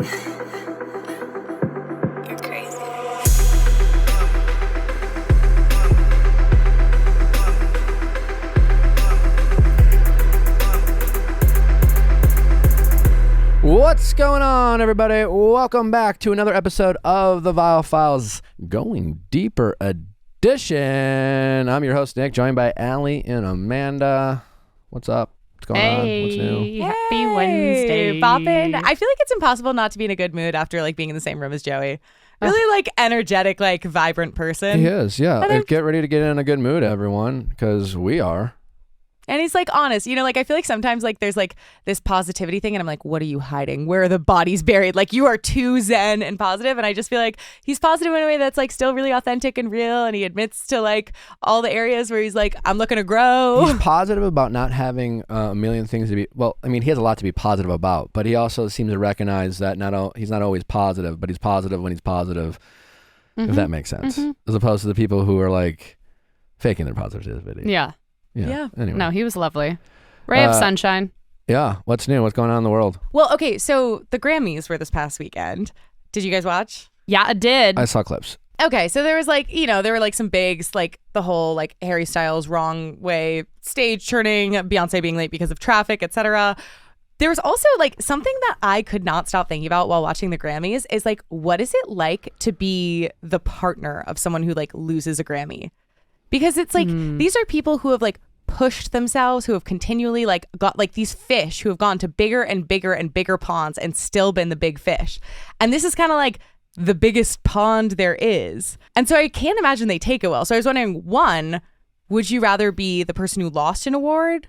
You're crazy. What's going on, everybody? Welcome back to another episode of the Viall Files Going Deeper Edition. I'm your host, Nick, joined by Allie and Amanda. What's up? What's going on? What's new? Happy Wednesday. Boppin'. I feel like it's impossible not to be in a good mood after being in the same room as Joey. Really energetic, vibrant person. He is, yeah. Get ready to get in a good mood, everyone, because we are. And he's honest. I feel like sometimes there's this positivity thing and I'm like, what are you hiding? Where are the bodies buried? You are too zen and positive. And I just feel like he's positive in a way that's still really authentic and real. And he admits to all the areas where he's I'm looking to grow. He's positive about not having a million things to be, he has a lot to be positive about, but he also seems to recognize that he's not always positive, but he's positive when he's positive, if that makes sense. As opposed to the people who are faking their positivity. Yeah. Anyway. No, he was lovely. Ray of sunshine. Yeah. What's new? What's going on in the world? Well, okay. So the Grammys were this past weekend. Did you guys watch? Yeah, I did. I saw clips. Okay, so there was there were some bigs, the whole Harry Styles wrong way stage turning, Beyonce being late because of traffic, etc. There was also something that I could not stop thinking about while watching the Grammys is what is it like to be the partner of someone who loses a Grammy? Because it's these are people who have pushed themselves, who have continually got these fish who have gone to bigger and bigger and bigger ponds and still been the big fish. And this is kind of the biggest pond there is. And so I can't imagine they take it well. So I was wondering, one, would you rather be the person who lost an award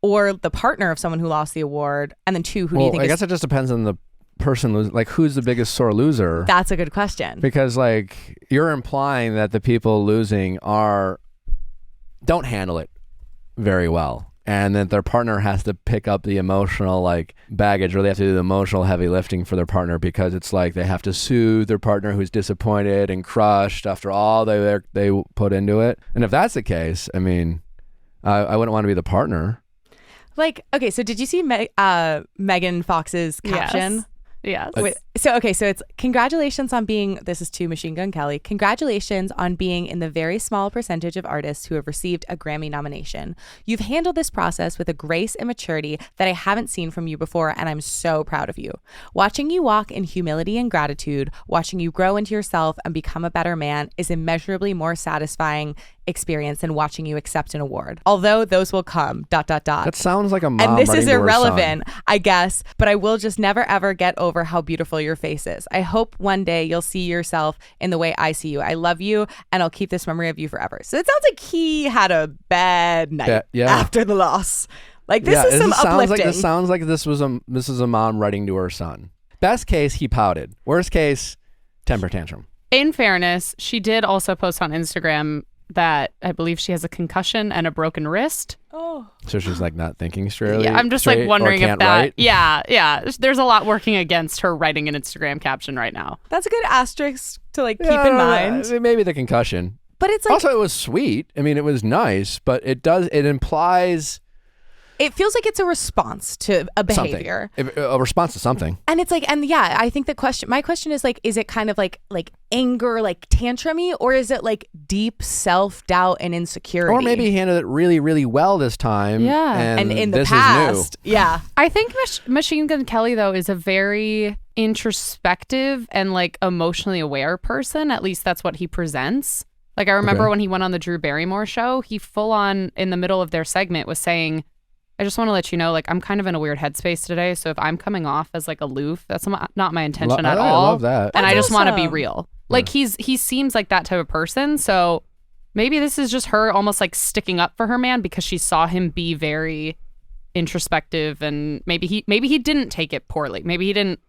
or the partner of someone who lost the award? And then two, who do you think I guess it just depends on the person who's the biggest sore loser. That's a good question. Because you're implying that the people losing don't handle it very well, and that their partner has to pick up the emotional baggage, or they have to do the emotional heavy lifting for their partner, because it's they have to soothe their partner who's disappointed and crushed after all they put into it. And if that's the case, I wouldn't want to be the partner. Okay, so did you see Megan Fox's caption? Yes. So it's congratulations on being, this is to Machine Gun Kelly, congratulations on being in the very small percentage of artists who have received a Grammy nomination. You've handled this process with a grace and maturity that I haven't seen from you before, and I'm so proud of you. Watching you walk in humility and gratitude, watching you grow into yourself and become a better man is immeasurably more satisfying experience than watching you accept an award. Although those will come, ... That sounds like a mom. And this is writing to her irrelevant, son. I guess, but I will just never ever get over how beautiful your face is. I hope one day you'll see yourself in the way I see you. I love you, and I'll keep this memory of you forever. So it sounds like he had a bad night after the loss. This is some uplifting. This sounds like this is a mom writing to her son. Best case, he pouted. Worst case, temper tantrum. In fairness, she did also post on Instagram that I believe she has a concussion and a broken wrist. Oh. So she's not thinking straight. Yeah, I'm just wondering if that. Write. Yeah. There's a lot working against her writing an Instagram caption right now. That's a good asterisk to keep in mind. Maybe the concussion. But it's also, it was sweet. It was nice, but it implies. It feels like it's a response to a behavior. A response to something. And it's I think my question is is it kind of like anger, tantrumy, or is it deep self-doubt and insecurity? Or maybe he handled it really, really well this time. Yeah. And in the this past. Is new. Yeah. I think Machine Gun Kelly, though, is a very introspective and emotionally aware person. At least that's what he presents. I remember when he went on the Drew Barrymore show, he full on in the middle of their segment was saying, I just want to let you know, I'm kind of in a weird headspace today. So if I'm coming off as aloof, that's not my intention at all. I love that. And That's I just want to be awesome. real. He seems like that type of person. So maybe this is just her almost sticking up for her man because she saw him be very introspective, and maybe he didn't take it poorly. Maybe he didn't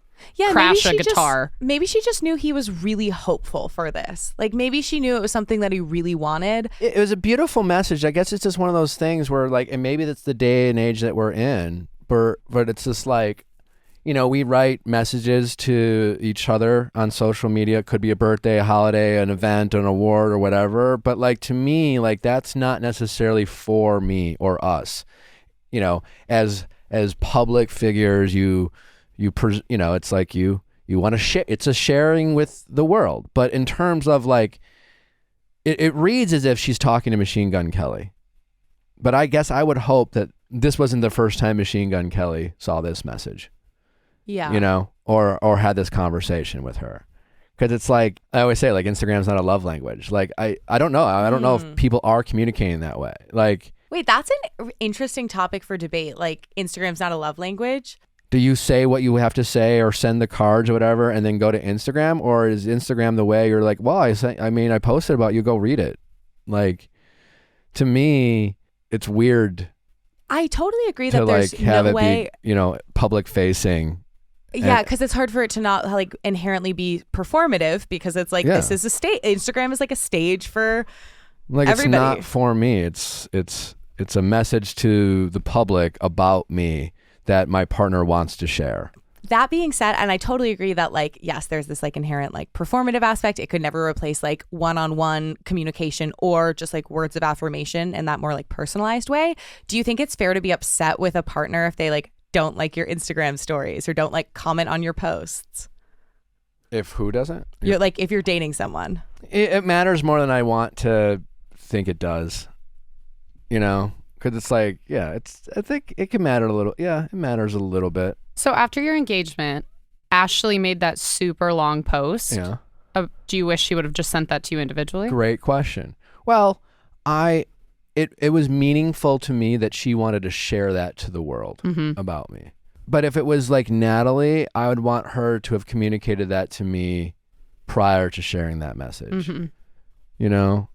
crash a guitar. Maybe she just knew he was really hopeful for this. Maybe she knew it was something that he really wanted. It was a beautiful message. I guess it's just one of those things where and maybe that's the day and age that we're in, but it's just we write messages to each other on social media. It could be a birthday, a holiday, an event, an award, or whatever. But to me, that's not necessarily for me or us. As public figures, it's you You want to share. It's a sharing with the world. But in terms of like, it reads as if she's talking to Machine Gun Kelly. But I guess I would hope that this wasn't the first time Machine Gun Kelly saw this message. Yeah. You know, or had this conversation with her. Because it's like, I always say, like, Instagram's not a love language. Like, I don't know. I don't know if people are communicating that way. Like, wait, that's an interesting topic for debate. Like, Instagram's not a love language. do you say what you have to say or send the cards or whatever and then go to Instagram? Or is Instagram the way you're like, well, I posted about you, go read it. Like, to me, it's weird. I totally agree to that there's like have no it way. be, public facing. Yeah, because it's hard for it to not like inherently be performative because it's like this is a stage. Instagram is like a stage for like everybody. It's not for me. It's a message to the public about me that my partner wants to share. That being said, and I totally agree that like, yes, there's this like inherent like performative aspect. It could never replace like one-on-one communication or just like words of affirmation in that more like personalized way. Do you think it's fair to be upset with a partner if they like don't like your Instagram stories or don't like comment on your posts? If who doesn't? You're like, if you're dating someone. It matters more than I want to think it does, because it's like, I think it can matter a little. Yeah, it matters a little bit. So after your engagement, Ashley made that super long post. Yeah. Do you wish she would have just sent that to you individually? Great question. Well, it was meaningful to me that she wanted to share that to the world about me. But if it was like Natalie, I would want her to have communicated that to me prior to sharing that message.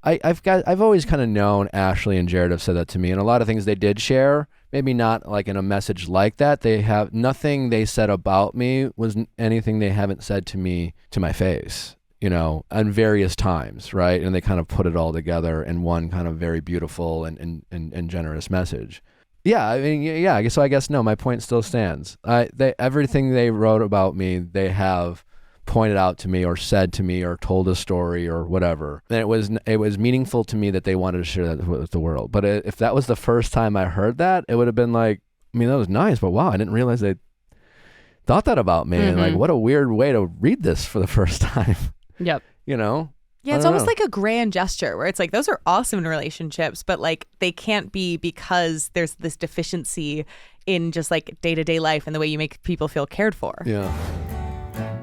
I've always kind of known Ashley and Jared have said that to me, and a lot of things they did share, maybe not like in a message like that. They have nothing they said about me was anything they haven't said to me to my face, on various times, right? And they kind of put it all together in one kind of very beautiful and generous message. Yeah, I mean, yeah. I guess no. My point still stands. Everything they wrote about me, they have pointed out to me or said to me or told a story or whatever. And it was meaningful to me that they wanted to share that with the world. But if that was the first time I heard that, it would have been like, I mean, that was nice, but wow, I didn't realize they thought that about me. And like, what a weird way to read this for the first time. Yep. Yeah, it's almost like a grand gesture where it's like, those are awesome in relationships, but like they can't be because there's this deficiency in just like day-to-day life and the way you make people feel cared for. Yeah.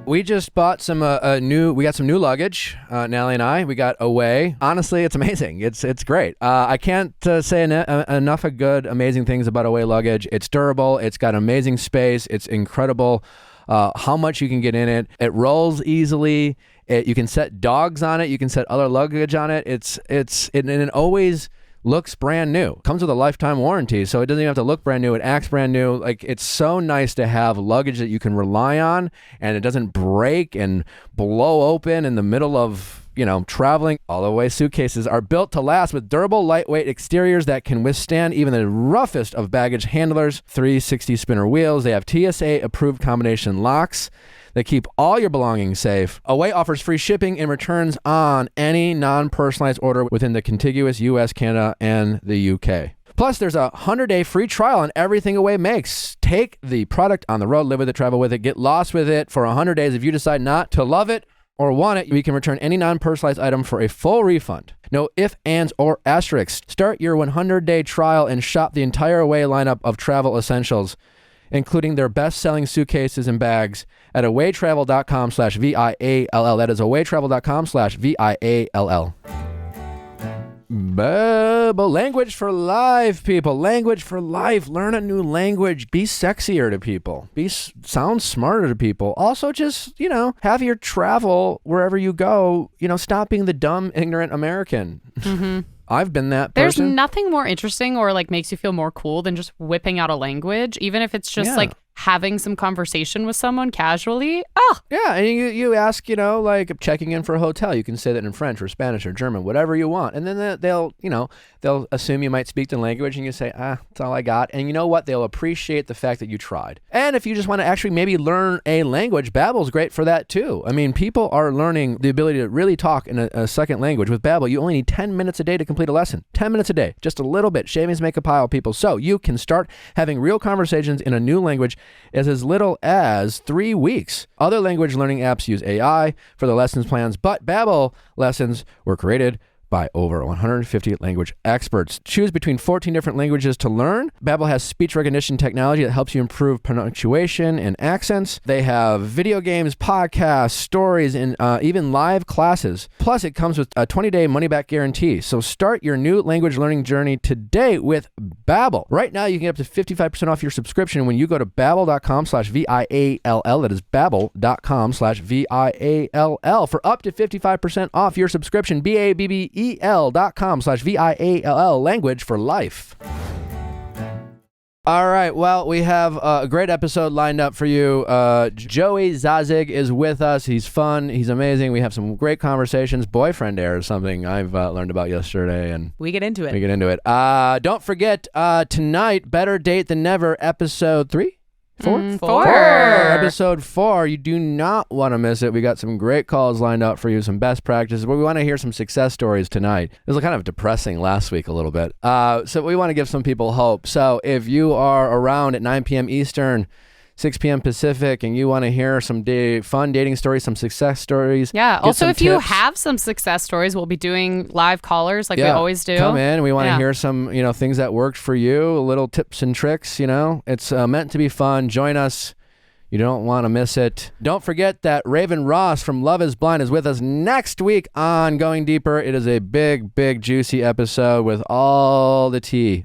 We just bought some we got some new luggage, Nally and I. We got Away. Honestly, it's amazing. It's great. I can't say enough of good, amazing things about Away luggage. It's durable. It's got amazing space. It's incredible how much you can get in it. It rolls easily. You can set dogs on it. You can set other luggage on it. And it always looks brand new. Comes with a lifetime warranty, so it doesn't even have to look brand new. It acts brand new. Like, it's so nice to have luggage that you can rely on, and it doesn't break and blow open in the middle of traveling. All Away suitcases are built to last with durable, lightweight exteriors that can withstand even the roughest of baggage handlers. 360 spinner wheels. They have TSA approved combination locks that keep all your belongings safe. Away offers free shipping and returns on any non-personalized order within the contiguous US, Canada, and the UK. Plus, there's a 100-day free trial on everything Away makes. Take the product on the road, live with it, travel with it, get lost with it for 100 days. If you decide not to love it or want it, you can return any non-personalized item for a full refund. No ifs, ands, or asterisks. Start your 100-day trial and shop the entire Away lineup of travel essentials, including their best-selling suitcases and bags at awaytravel.com/VIALL. That is awaytravel.com/VIALL. Babel, language for life, people. Language for life. Learn a new language. Be sexier to people. Sound smarter to people. Also, just, have your travel wherever you go, stop being the dumb, ignorant American. I've been that person. There's nothing more interesting or like makes you feel more cool than just whipping out a language, even if it's just like having some conversation with someone casually. Oh. Yeah, and you ask, like checking in for a hotel. You can say that in French or Spanish or German, whatever you want. And then they'll assume you might speak the language and you say, that's all I got. And you know what? They'll appreciate the fact that you tried. And if you just want to actually maybe learn a language, Babel's great for that too. I mean, people are learning the ability to really talk in a second language. With Babel, you only need 10 minutes a day to complete a lesson. 10 minutes a day, just a little bit. Shavings make a pile, people. So you can start having real conversations in a new language as little as 3 weeks. Other language learning apps use AI for the lessons plans, but Babel lessons were created by over 150 language experts. Choose between 14 different languages to learn. Babel has speech recognition technology that helps you improve punctuation and accents. They have video games, podcasts, stories, and even live classes. Plus, it comes with a 20-day money-back guarantee. So start your new language learning journey today with Babel. Right now, you can get up to 55% off your subscription when you go to babbel.com/VIALL. That is babbel.com/VIALL for up to 55% off your subscription. BABBEL.com/VIALL, language for life. All right, well, we have a great episode lined up for you. Joey Zauzig is with us. He's fun. He's amazing. We have some great conversations. Boyfriend air is something I've learned about yesterday, and we get into it. Don't forget, tonight, Better Date Than Never, episode 3? 4? 4. Episode 4. You do not want to miss it. We got some great calls lined up for you, some best practices. But we want to hear some success stories tonight. It was kind of depressing last week a little bit. So we want to give some people hope. So if you are around at 9 p.m. Eastern, 6 p.m. Pacific, and you want to hear some fun dating stories, some success stories. Yeah. Also, if you tips. have some success stories, we'll be doing live callers like we always do. Come in. We want to hear some, things that worked for you, little tips and tricks. It's meant to be fun. Join us. You don't want to miss it. Don't forget that Raven Ross from Love is Blind is with us next week on Going Deeper. It is a big, big, juicy episode with all the tea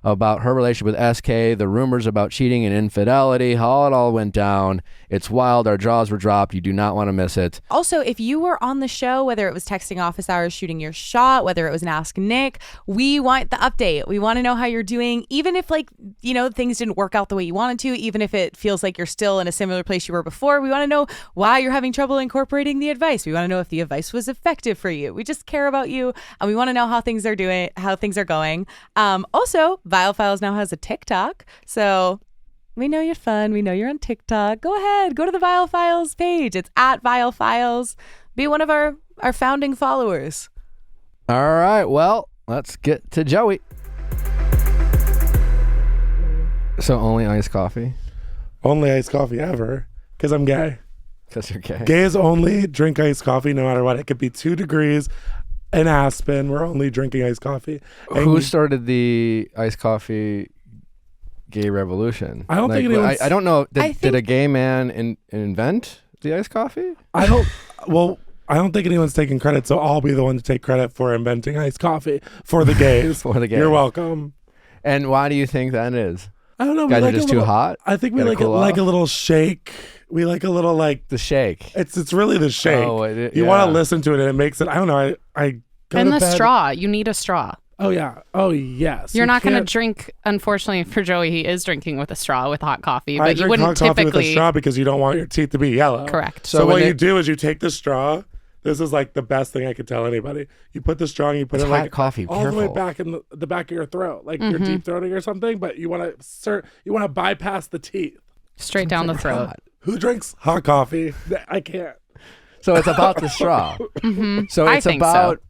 about her relationship with SK, the rumors about cheating and infidelity, how it all went down. It's wild. Our jaws were dropped. You do not want to miss it. Also, if you were on the show, whether it was texting office hours, shooting your shot, whether it was an Ask Nick, we want the update. We want to know how you're doing, even if things didn't work out the way you wanted to, even if it feels like you're still in a similar place you were before. We want to know why you're having trouble incorporating the advice. We want to know if the advice was effective for you. We just care about you, and we want to know how things are going. Also, Viall Files now has a TikTok, so we know you're fun. We know you're on TikTok. Go ahead. Go to the Viall Files page. It's at Viall Files. Be one of our founding followers. All right. Well, let's get to Joey. So only iced coffee? Only iced coffee ever. Because I'm gay. Because you're gay. Gays only drink iced coffee no matter what. It could be 2 degrees in Aspen. We're only drinking iced coffee. And who started the iced coffee gay revolution? I don't think anyone's... I don't know. Did a gay man invent the iced coffee? I don't think anyone's taking credit, so I'll be the one to take credit for inventing iced coffee for the gays. For the gays. You're welcome. And why do you think that is? I don't know. Guys are just too hot? I think we like a little shake. We like a little the shake. It's really the shake. Oh, you want to listen to it, and it makes it. I don't know. I go and to the bed. straw. You need a straw. Oh yeah. Oh yes. You're not going to drink. Unfortunately for Joey, he is drinking with a straw with hot coffee, but I you drink wouldn't hot coffee typically. with a straw because you don't want your teeth to be yellow. Correct. So what you do is you take the straw. This is like the best thing I could tell anybody. You put the straw and you put it like coffee, all the way back in the back of your throat, like you're deep throating or something. But you want to bypass the teeth. Straight down the throat. Who drinks hot coffee? I can't. So it's about the straw. So it's about.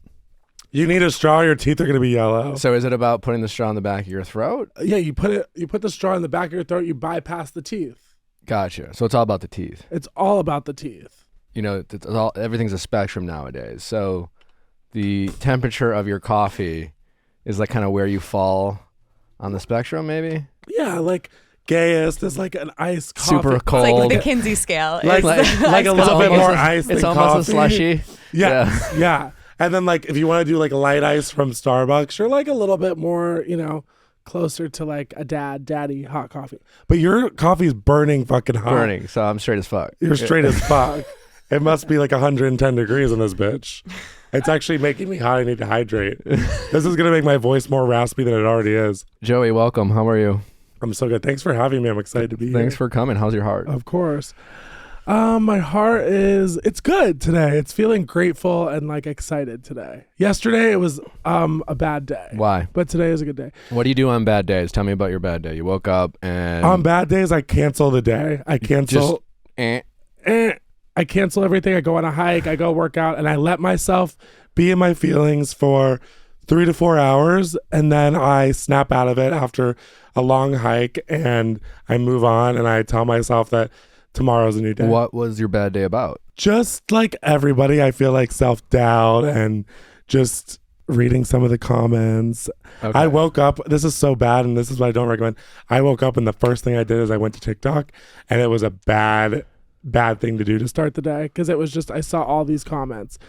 You need a straw. Your teeth are going to be yellow. So is it about putting the straw in the back of your throat? Yeah, you put the straw in the back of your throat. You bypass the teeth. Gotcha. So it's all about the teeth. It's all about the teeth. Everything's a spectrum nowadays. So the temperature of your coffee is like kind of where you fall on the spectrum, maybe? Yeah, like gayest is like an iced coffee. Super cold. It's like the Kinsey scale. like a little bit more ice than It's coffee. almost a slushy. Yeah. And then like if you want to do like light ice from Starbucks, you're like a little bit more, closer to like a daddy hot coffee. But your coffee's burning fucking hot. Burning. So I'm straight as fuck. You're straight as fuck. It must be like 110 degrees in this bitch. It's actually making me hot. I need to hydrate. This is going to make my voice more raspy than it already is. Joey, welcome. How are you? I'm so good. Thanks for having me. I'm excited to be here. Thanks for coming. How's your heart? Of course. My heart it's good today. It's feeling grateful and like excited today. Yesterday it was a bad day. Why? But today is a good day. What do you do on bad days? Tell me about your bad day. You woke up and... On bad days, I cancel the day. I cancel... I cancel everything. I go on a hike. I go work out. And I let myself be in my feelings for 3 to 4 hours, and then I snap out of it after a long hike, and I move on, and I tell myself that tomorrow's a new day. What was your bad day about? Just like everybody, I feel like self-doubt and just reading some of the comments. Okay. I woke up, this is so bad, and this is what I don't recommend. I woke up and the first thing I did is I went to TikTok, and it was a bad thing to do to start the day, because it was just, I saw all these comments.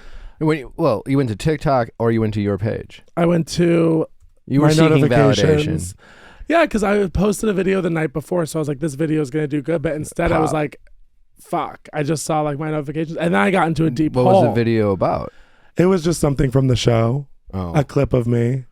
You went to TikTok or you went to your page? I went to You were my seeking notifications. validation. Yeah, because I posted a video the night before, so I was like, this video is going to do good, but instead I was like, fuck. I just saw like my notifications, and then I got into a deep hole. What was the video about? It was just something from the show, a clip of me.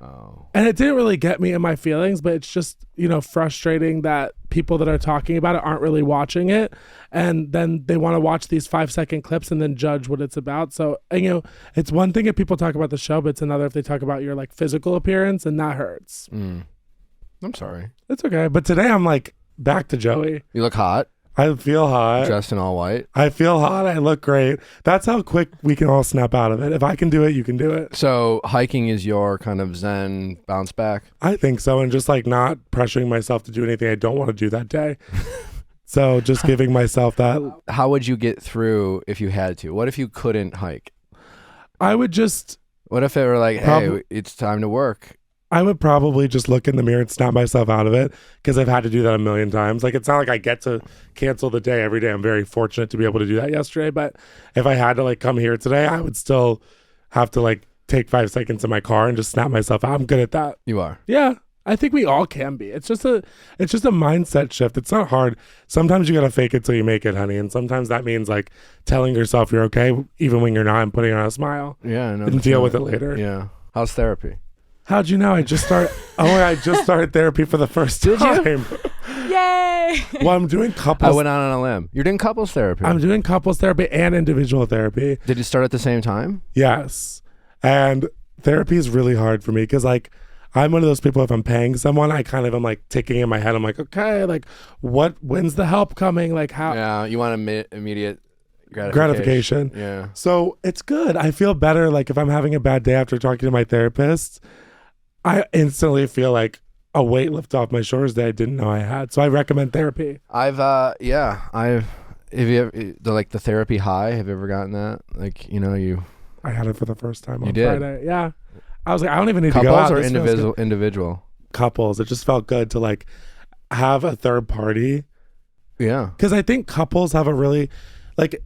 Oh. And it didn't really get me in my feelings, but it's just, frustrating that people that are talking about it aren't really watching it. And then they want to watch these 5-second clips and then judge what it's about. So, it's one thing if people talk about the show, but it's another if they talk about your like physical appearance, and that hurts. I'm sorry. It's okay. But today I'm like back to Joey. You look hot. I feel hot. Dressed in all white. I feel hot. I look great. That's how quick we can all snap out of it. If I can do it, you can do it. So hiking is your kind of zen bounce back? I think so. And just like not pressuring myself to do anything I don't want to do that day. So just giving myself that. How would you get through if you had to? What if you couldn't hike? I would just. What if it were like, hey, it's time to work? I would probably just look in the mirror and snap myself out of it, because I've had to do that a million times. Like, it's not like I get to cancel the day every day. I'm very fortunate to be able to do that yesterday. But if I had to like come here today, I would still have to like take 5 seconds in my car and just snap myself out. I'm good at that. You are. Yeah. I think we all can be. It's just a mindset shift. It's not hard. Sometimes you got to fake it till you make it, honey. And sometimes that means like telling yourself you're okay, even when you're not, and putting on a smile. Yeah. I know. And deal with it later. Yeah. How's therapy? How'd you know? I just started therapy for the first time. Did you? Yay! Well, I'm doing couples. I went out on a limb. You're doing couples therapy. I'm doing couples therapy and individual therapy. Did you start at the same time? Yes. And therapy is really hard for me, because like I'm one of those people, if I'm paying someone, I kind of am like ticking in my head. I'm like, okay, like when's the help coming? Like how? Yeah. You want immediate gratification. Yeah. So it's good. I feel better. Like if I'm having a bad day after talking to my therapist, I instantly feel like a weight lift off my shoulders that I didn't know I had. So I recommend therapy. Have you ever, the therapy high? Have you ever gotten that? Like, I had it for the first time on did? Friday. Yeah. I was like, I don't even need to go out. Couples or This feels good. individual? Couples. It just felt good to like have a third party. Yeah. Because I think couples have a really, like,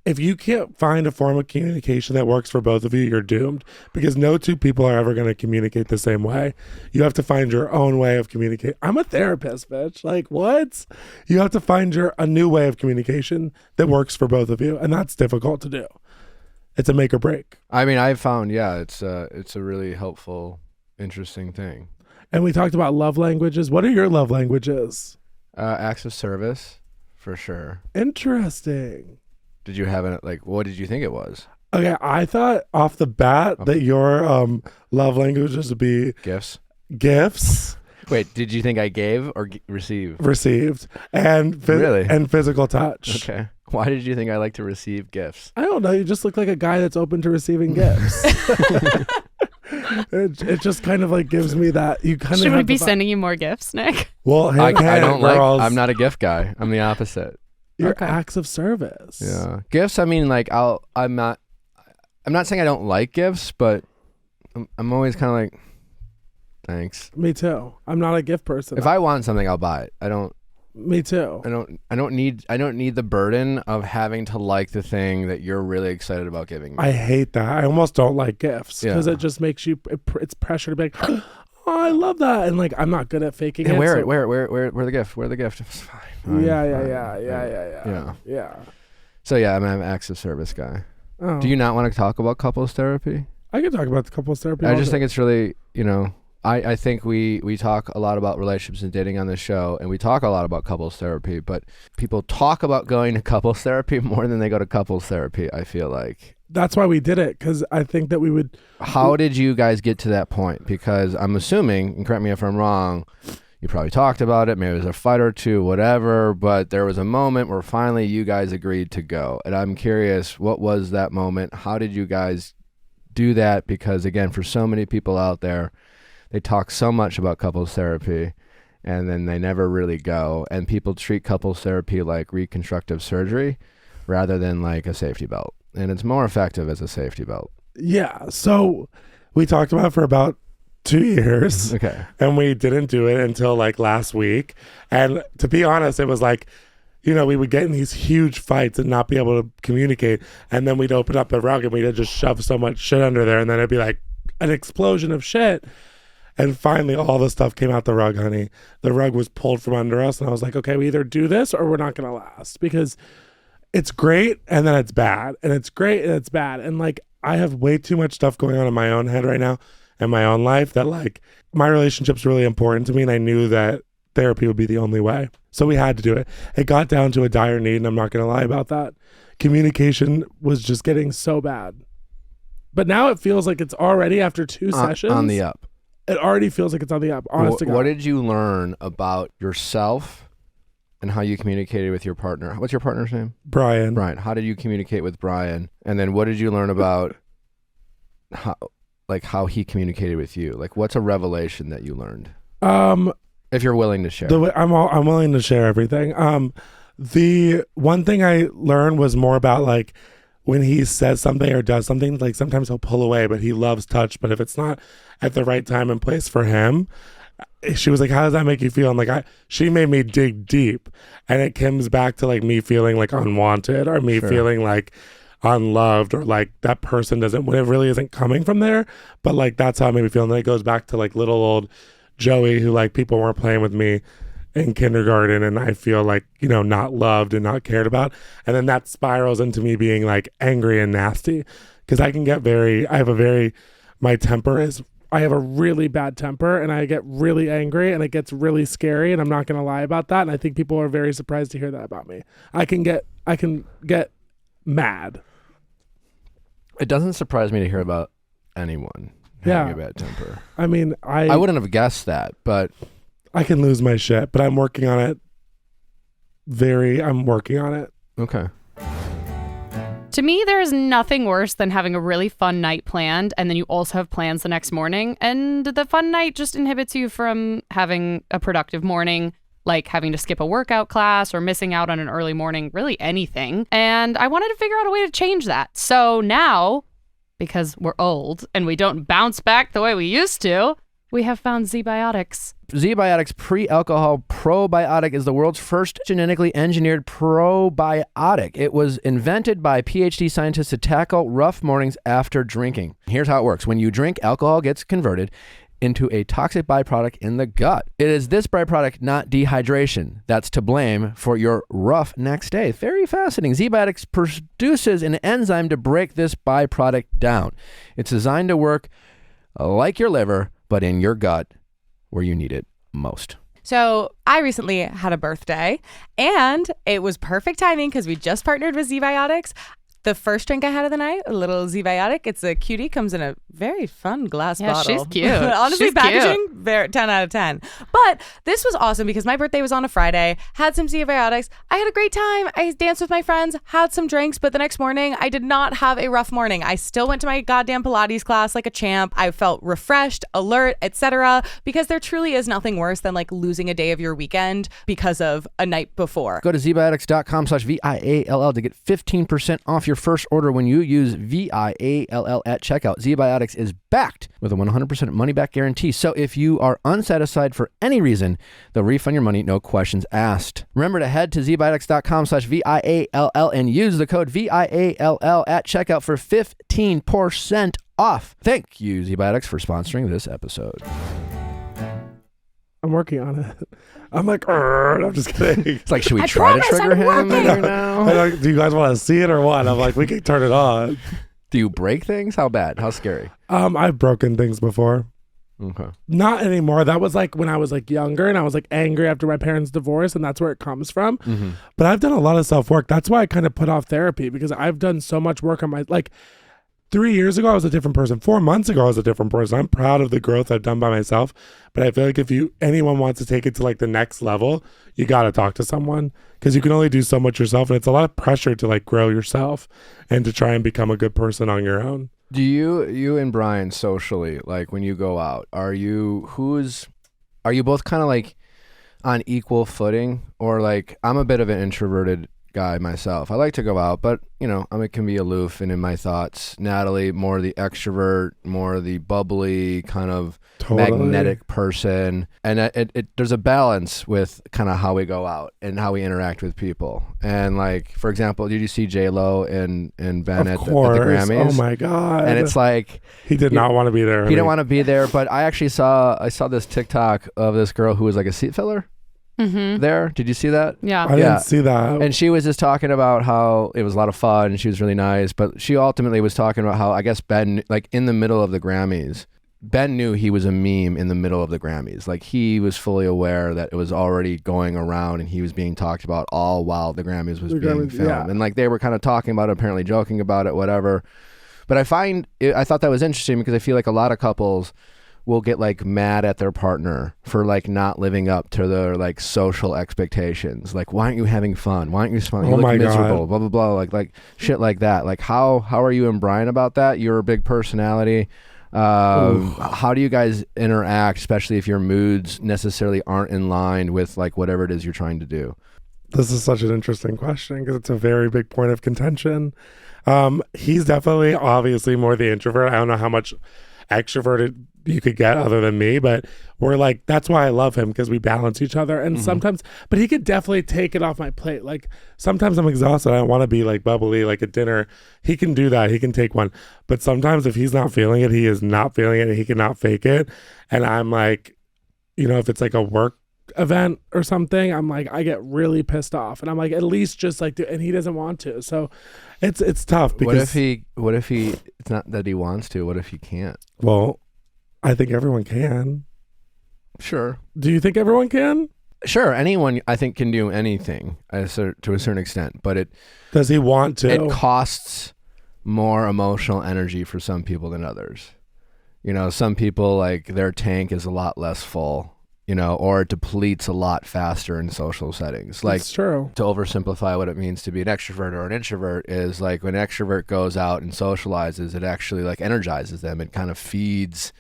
if you can't find a form of communication that works for both of you, you're doomed, because no two people are ever going to communicate the same way. You have to find your own way of communicating. I'm a therapist, bitch. Like, what? You have to find a new way of communication that works for both of you, and that's difficult to do. It's a make or break. I mean, I've found, it's a really helpful, interesting thing. And we talked about love languages. What are your love languages? Acts of service, for sure. Interesting. Did you have it? Like, what did you think it was? Okay, I thought off the bat that your love languages would be gifts. Wait, did you think I gave or received? Received. And Really? And physical touch. Okay. Why did you think I like to receive gifts? I don't know. You just look like a guy that's open to receiving gifts. It just kind of like gives me that. You kind of Should we be sending you more gifts, Nick? Well, I don't girls. I'm not a gift guy. I'm the opposite. Your Okay. acts of service. Yeah. Gifts, I mean, like, I'm not saying I don't like gifts, but I'm always kind of like, thanks. Me too. I'm not a gift person. If I want something, I'll buy it. Me too. I don't need the burden of having to like the thing that you're really excited about giving me. I hate that. I almost don't like gifts because Yeah. it just makes you. It's pressure to be like, oh, I love that, and like I'm not good at faking it. Wear so- it. Wear the gift. Wear the gift. It's fine. Yeah. So yeah, I'm an acts of service guy. Oh. Do you not want to talk about couples therapy? I can talk about the couples therapy. I all just day. think it's really, I think we talk a lot about relationships and dating on this show, and we talk a lot about couples therapy, but people talk about going to couples therapy more than they go to couples therapy, I feel like. That's why we did it, because I think that we would. How did you guys get to that point? Because I'm assuming, and correct me if I'm wrong, you probably talked about it, maybe it was a fight or two, whatever, but there was a moment where finally you guys agreed to go. And I'm curious, what was that moment? How did you guys do that because, again, for so many people out there, they talk so much about couples therapy and then they never really go. And people treat couples therapy like reconstructive surgery rather than like a safety belt. And it's more effective as a safety belt. Yeah. So we talked about it for about 2 years. Okay. And we didn't do it until like last week. And to be honest, it was like, you know, we would get in these huge fights and not be able to communicate. And then we'd open up the rug and we'd just shove so much shit under there. And then it'd be like an explosion of shit. And finally, all the stuff came out the rug, honey. The rug was pulled from under us. And I was like, okay, we either do this or we're not going to last, because it's great and then it's bad. And it's great and it's bad. And like, I have way too much stuff going on in my own head right now and my own life that like my relationship's really important to me. And I knew that therapy would be the only way. So we had to do it. It got down to a dire need, and I'm not going to lie about that. Communication was just getting so bad. But now it feels like it's already, after 2 sessions, on the up. It already feels like it's on the up. Honest to God. What did you learn about yourself and how you communicated with your partner? What's your partner's name? Brian. Brian. How did you communicate with Brian? And then what did you learn about how he communicated with you? Like, what's a revelation that you learned? If you're willing to share. I'm willing to share everything. The one thing I learned was more about like when he says something or does something, like sometimes he'll pull away, but he loves touch. But if it's not at the right time and place for him, she was like, how does that make you feel? And like, she made me dig deep, and it comes back to like me feeling like unwanted, or me feeling like unloved, or like that person doesn't, when it really isn't coming from there. But like, that's how it made me feel. And then it goes back to like little old Joey, who like people weren't playing with me in kindergarten, and I feel like, you know, not loved and not cared about. And then that spirals into me being like angry and nasty, because I can get I have a really bad temper, and I get really angry, and it gets really scary, and I'm not going to lie about that. And I think people are very surprised to hear that about me. I can get mad. It doesn't surprise me to hear about anyone having a bad temper. I mean, I wouldn't have guessed that, but I can lose my shit, but I'm working on it. I'm working on it. Okay. To me, there is nothing worse than having a really fun night planned, and then you also have plans the next morning, and the fun night just inhibits you from having a productive morning, like having to skip a workout class or missing out on an early morning, really anything. And I wanted to figure out a way to change that. So now, because we're old and we don't bounce back the way we used to, we have found Zbiotics. Zbiotics pre-alcohol probiotic is the world's first genetically engineered probiotic. It was invented by PhD scientists to tackle rough mornings after drinking. Here's how it works. When you drink, alcohol gets converted into a toxic byproduct in the gut. It is this byproduct, not dehydration, that's to blame for your rough next day. Very fascinating. Zbiotics produces an enzyme to break this byproduct down. It's designed to work like your liver, but in your gut where you need it most. So I recently had a birthday, and it was perfect timing because we just partnered with Zbiotics. The first drink I had of the night, a little Zbiotic. It's a cutie, comes in a very fun glass bottle. Yeah, she's cute. Honestly, She's packaging, cute. very 10 out of 10. But this was awesome because my birthday was on a Friday, had some Zbiotics. I had a great time. I danced with my friends, had some drinks, but the next morning I did not have a rough morning. I still went to my goddamn Pilates class like a champ. I felt refreshed, alert, etc. Because there truly is nothing worse than like losing a day of your weekend because of a night before. Go to zbiotics.com/VIALL to get 15% off your first order when you use VIALL at checkout. Zbiotics is backed with a 100% money-back guarantee. So if you are unsatisfied for any reason, they'll refund your money, no questions asked. Remember to head to zbiotics.com/VIALL and use the code VIALL at checkout for 15% off. Thank you, Zbiotics, for sponsoring this episode. I'm working on it. I'm like, I'm just kidding. It's like, should we try to trigger him right now? I'm like, do you guys want to see it or what? I'm like, we can turn it on. Do you break things? How bad? How scary? I've broken things before. Okay. Not anymore. That was like when I was like younger and I was like angry after my parents' divorce, and that's where it comes from. Mm-hmm. But I've done a lot of self-work. That's why I kind of put off therapy, because I've done so much work on my, like 3 years ago, I was a different person. 4 months ago, I was a different person. I'm proud of the growth I've done by myself. But I feel like if anyone wants to take it to like the next level, you got to talk to someone, because you can only do so much yourself. And it's a lot of pressure to like grow yourself and to try and become a good person on your own. Do you and Brian socially, like when you go out, are you both kind of like on equal footing, or like I'm a bit of an introverted guy myself. I like to go out, but I can be aloof and in my thoughts. Natalie, more the extrovert, more the bubbly kind of magnetic person, and there's a balance with kind of how we go out and how we interact with people. And like, for example, did you see J-Lo and Ben at the Grammys? Oh my god! And it's like he did not want to be there. He didn't want to be there, but I saw this TikTok of this girl who was like a seat filler. There, did you see that? Yeah, I didn't see that. And she was just talking about how it was a lot of fun and she was really nice, but she ultimately was talking about how I guess Ben, like in the middle of the Grammys, Ben knew he was a meme in the middle of the Grammys. Like he was fully aware that it was already going around and he was being talked about all while the Grammys was being filmed. Yeah. And like they were kind of talking about it, apparently joking about it, whatever. But I thought that was interesting because I feel like a lot of couples will get like mad at their partner for like not living up to their like social expectations. Like, why aren't you having fun? Why aren't you smiling? You look miserable, blah, blah, blah. Like shit like that. Like how are you and Brian about that? You're a big personality. How do you guys interact, especially if your moods necessarily aren't in line with like whatever it is you're trying to do? This is such an interesting question because it's a very big point of contention. He's definitely obviously more the introvert. I don't know how much extroverted you could get other than me, but we're like, that's why I love him, because we balance each other. And sometimes, but he could definitely take it off my plate. Like sometimes I'm exhausted, I don't want to be like bubbly like at dinner. He can do that, he can take one. But sometimes if he's not feeling it, he is not feeling it, and he cannot fake it. And I'm like, if it's like a work event or something, I'm like, I get really pissed off, and I'm like, at least just like and he doesn't want to. So it's tough. Because what if he it's not that he wants to, what if he can't? Well, I think everyone can. Sure. Do you think everyone can? Sure. Anyone, I think, can do anything to a certain extent, but does he want to? It costs more emotional energy for some people than others. Some people, like, their tank is a lot less full, or it depletes a lot faster in social settings. Like, that's true. To oversimplify what it means to be an extrovert or an introvert is like when an extrovert goes out and socializes, it actually like energizes them. It kind of feeds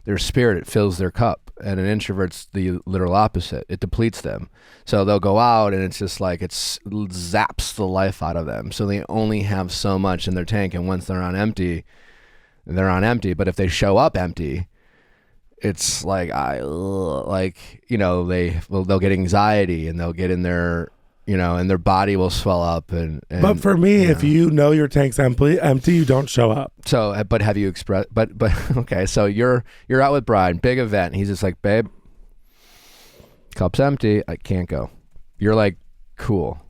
their spirit, it fills their cup. And an introvert's the literal opposite. It depletes them. So they'll go out and it's just like it zaps the life out of them. So they only have so much in their tank, and once they're on empty, they're on empty. But if they show up empty, it's like they'll get anxiety and they'll get in their and their body will swell up and but for me, if you know your tank's empty, you don't show up. So, but have you expressed? But okay. So you're out with Brian, big event. He's just like, babe, cup's empty. I can't go. You're like, cool.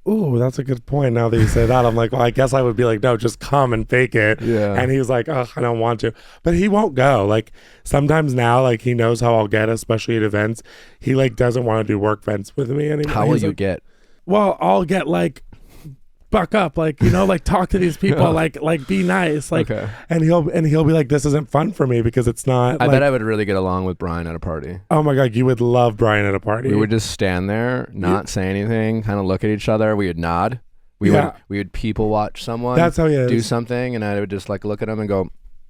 Ooh, that's a good point. Now that you say that, I'm like, well, I guess I would be like, no, just come and fake it. Yeah. And he was like, oh, I don't want to. But he won't go. Like sometimes now, like he knows how I'll get, especially at events. He like doesn't want to do work events with me anymore. How will you get? Well, I'll get like, buck up, like, like talk to these people, like be nice, like, okay. and he'll be like, this isn't fun for me because it's not. I bet I would really get along with Brian at a party. Oh my god, you would love Brian at a party. We would just stand there, not say anything, kind of look at each other. We would nod. We would people watch someone. That's how he is. Do something, and I would just like look at him and go.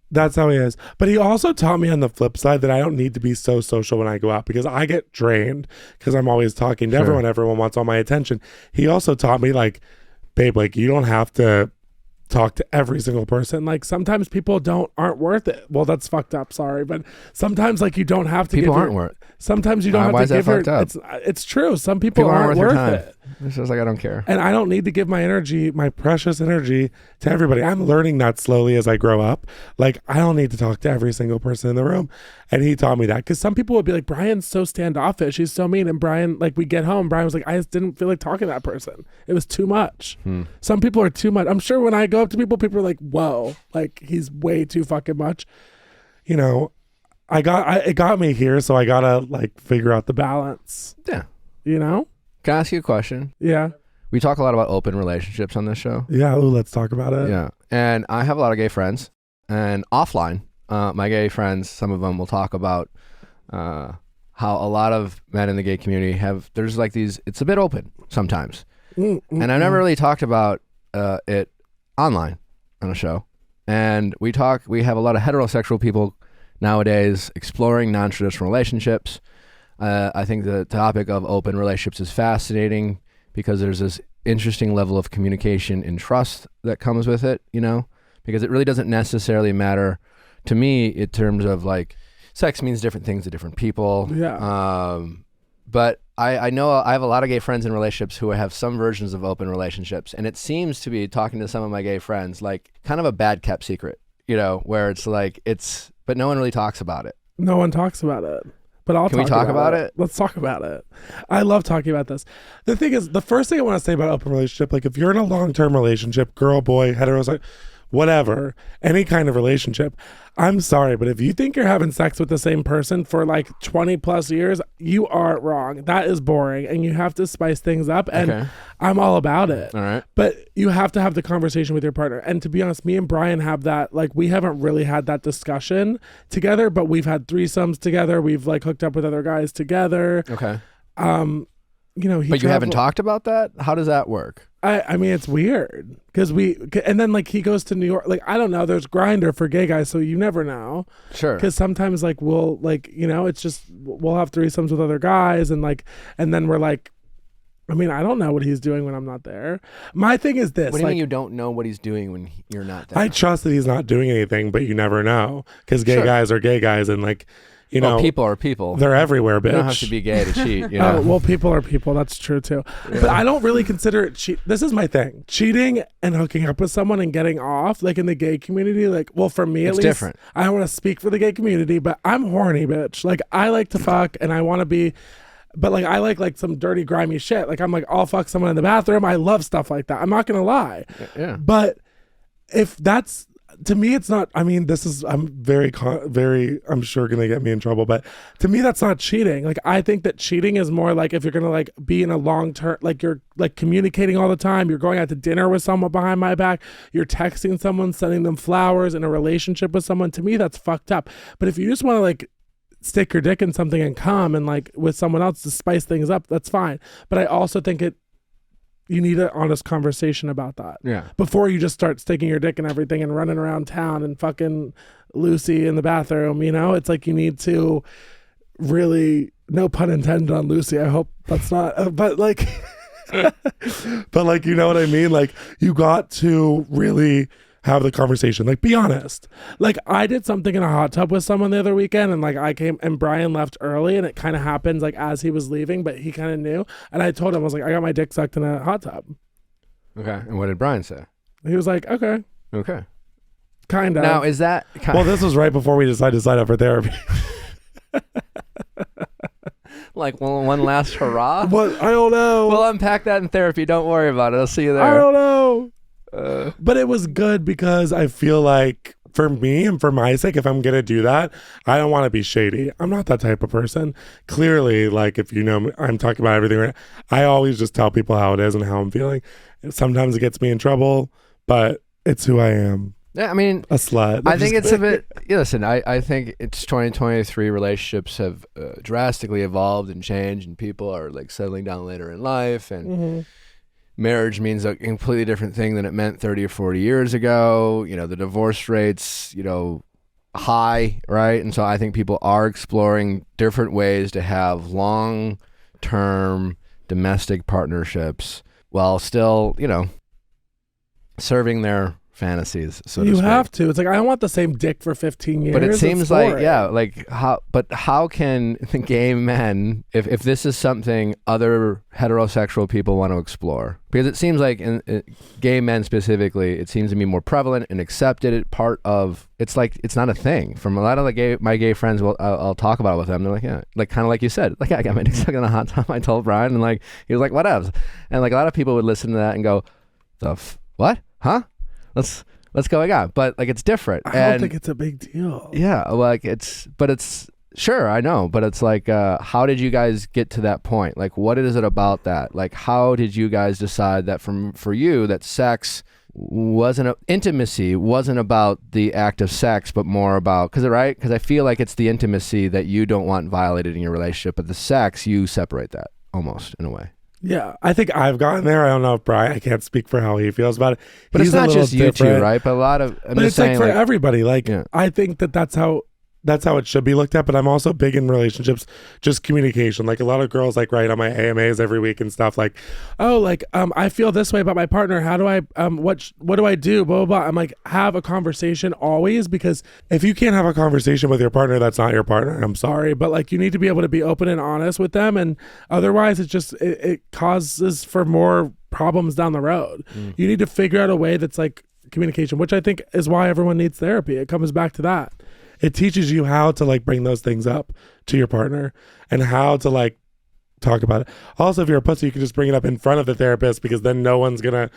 That's how he is. But he also taught me on the flip side that I don't need to be so social when I go out, because I get drained because I'm always talking to everyone. Everyone wants all my attention. He also taught me like, babe, like you don't have to talk to every single person. Like sometimes people aren't worth it. Well, that's fucked up. Sorry, but sometimes like you don't have to. People aren't worth. Sometimes you don't have to give your. It's true. Some people aren't worth it. It's just like I don't care. And I don't need to give my energy, my precious energy, to everybody. I'm learning that slowly as I grow up. Like I don't need to talk to every single person in the room. And he taught me that, because some people would be like, Brian's so standoffish, he's so mean. And Brian, like we get home, Brian was like, I just didn't feel like talking to that person. It was too much. Some people are too much. I'm sure when I go up to people are like, whoa, like he's way too fucking much. It got me here, so I gotta like figure out the balance. Yeah. Can I ask you a question? Yeah. We talk a lot about open relationships on this show. Yeah. Let's talk about it. Yeah. And I have a lot of gay friends, and offline, my gay friends, some of them will talk about how a lot of men in the gay community there's like these, it's a bit open sometimes. And I've never really talked about it online on a show. And we have a lot of heterosexual people nowadays exploring non-traditional relationships. I think the topic of open relationships is fascinating because there's this interesting level of communication and trust that comes with it, you know, because it really doesn't necessarily matter to me in terms of like sex means different things to different people. Yeah. But I know I have a lot of gay friends in relationships who have some versions of open relationships. And it seems to be, talking to some of my gay friends, like kind of a bad kept secret, you know, where it's like but no one really talks about it. No one talks about it. But Can we talk about it? Let's talk about it. I love talking about this. The thing is, the first thing I want to say about open relationship, like if you're in a long-term relationship, girl, boy, heterosexual, whatever, any kind of relationship, I'm sorry, but if you think you're having sex with the same person for like 20 plus years, you are wrong. That is boring, and you have to spice things up, and Okay. I'm all about it. All right. But you have to have the conversation with your partner. And to be honest, me and Brian have that, like, we haven't really had that discussion together, but we've had threesomes together. We've like hooked up with other guys together. Okay. You know, But you haven't talked about that? How does that work? I mean, it's weird because and then like he goes to New York. Like, I don't know. There's Grindr for gay guys, so you never know. Sure. Because sometimes like we'll like, you know, it's just we'll have threesomes with other guys and then we're like, I mean, I don't know what he's doing when I'm not there. My thing is this. What do you like, mean you don't know what he's doing when you're not there? I trust that he's not doing anything, but you never know because gay Sure. guys are gay guys and like, you know, people are people. they're everywhere, bitch. You don't have to be gay to cheat, you know? Well, people are people. That's true too. But I don't really consider it cheat. This is my thing. Cheating and hooking up with someone and getting off, like in the gay community, like, well, for me at It's least, different. I don't want to speak for the gay community, but I'm horny, bitch. Like, I like to fuck and I want to be, but like, I like some dirty, grimy shit. Like, I'm like, I'll fuck someone in the bathroom. I love stuff like that. I'm not going to lie. Yeah. But if that's, to me, it's not, I mean, I'm very, I'm sure going to get me in trouble, but to me, that's not cheating. Like, I think that cheating is more like if you're going to like be in a long term, like you're like communicating all the time, you're going out to dinner with someone behind my back, you're texting someone, sending them flowers, in a relationship with someone, to me, that's fucked up. But if you just want to like stick your dick in something and come and like with someone else to spice things up, that's fine. But I also think you need an honest conversation about that. Yeah. Before you just start sticking your dick in everything and running around town and fucking Lucy in the bathroom, you know? It's like you need to really, no pun intended on Lucy, I hope that's not, but like, but like, you know what I mean? Like, you got to really have the conversation. Like, be honest. Like, I did something in a hot tub with someone the other weekend, and like I came and Brian left early, and it kind of happened like as he was leaving, but he kind of knew. And I told him, I was like, I got my dick sucked in a hot tub. Okay. And what did Brian say? He was like, okay, Okay. kind of. Now, is that Well, this was right before we decided to sign up for therapy. like one last hurrah? But I don't know. We'll unpack that in therapy. Don't worry about it. I'll see you there. I don't know. Uh, But it was good because I feel like for me and for my sake, if I'm going to do that, I don't want to be shady. I'm not that type of person. Clearly, like if you know me, I'm talking about everything right. I always just tell people how it is and how I'm feeling. Sometimes it gets me in trouble, but it's who I am. yeah, I mean, A slut. I think it's a bit. Yeah, listen, I think it's 2023. Relationships have drastically evolved and changed, and people are like settling down later in life, and marriage means a completely different thing than it meant 30 or 40 years ago. You know, the divorce rates, you know, high, right? And so I think people are exploring different ways to have long-term domestic partnerships while still, you know, serving their fantasies, so to You speak. have to. It's like, I don't want the same dick for 15 years. But it It's seems like, boring. yeah, like how can the gay men, if this is something other heterosexual people want to explore? Because it seems like in gay men specifically, it seems to be more prevalent and accepted. Part of, it's like, it's not a thing. From a lot of my gay friends, I'll talk about it with them. They're like, yeah, like kind of like you said, like, I got my dick sucked in a hot tub. I told Brian, and like, he was like, whatevs. And like a lot of people would listen to that and go, what? Huh? What's going on? But like, it's different. I don't think it's a big deal. Yeah, like it's sure, I know, but it's like, how did you guys get to that point? Like, what is it about that? Like, how did you guys decide that for you, that sex intimacy wasn't about the act of sex, but more about, because I feel like it's the intimacy that you don't want violated in your relationship, but the sex, you separate that almost in a way. Yeah, I think I've gotten there. I don't know if Brian, I can't speak for how he feels about it. But He's it's a not little just you two, different. right? But a lot of, I'm But just it's like saying, for like, everybody. Like, yeah. I think that's how it should be looked at. But I'm also big in relationships, just communication. Like a lot of girls like write on my AMAs every week and stuff like, oh, like I feel this way about my partner. How do I what do I do? Blah blah blah. I'm like, have a conversation always, because if you can't have a conversation with your partner, that's not your partner. I'm sorry, but like you need to be able to be open and honest with them, and otherwise it causes for more problems down the road. You need to figure out a way that's like communication, which I think is why everyone needs therapy. It comes back to that. It teaches you how to like bring those things up to your partner and how to like talk about it. Also, if you're a pussy, you can just bring it up in front of the therapist, because then in front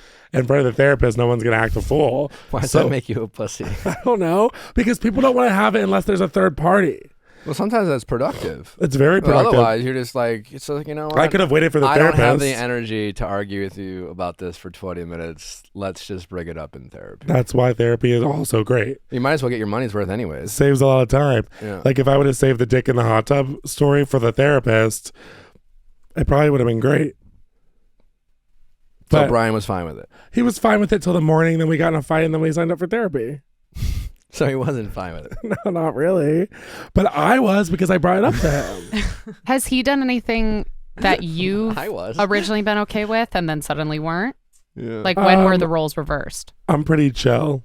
of the therapist, no one's gonna act a fool. Why does that make you a pussy? I don't know, because people don't want to have it unless there's a third party. Well, sometimes that's productive. It's very But productive. otherwise, you're just like, it's like, you know what? I could have waited for the I therapist. don't have the energy to argue with you about this for 20 minutes. Let's just bring it up in therapy. That's why therapy is also great. You might as well get your money's worth anyways. Saves a lot of time. Yeah. Like if I would have saved the dick in the hot tub story for the therapist, it probably would have been great. So But Brian was fine with it. he was fine with it till the morning. Then we got in a fight, and then we signed up for therapy. So he wasn't fine with it. No, not really. But I was, because I brought it up to him. Has he done anything that you've I was. originally been okay with and then suddenly weren't? Yeah. Like when were the roles reversed? I'm pretty chill.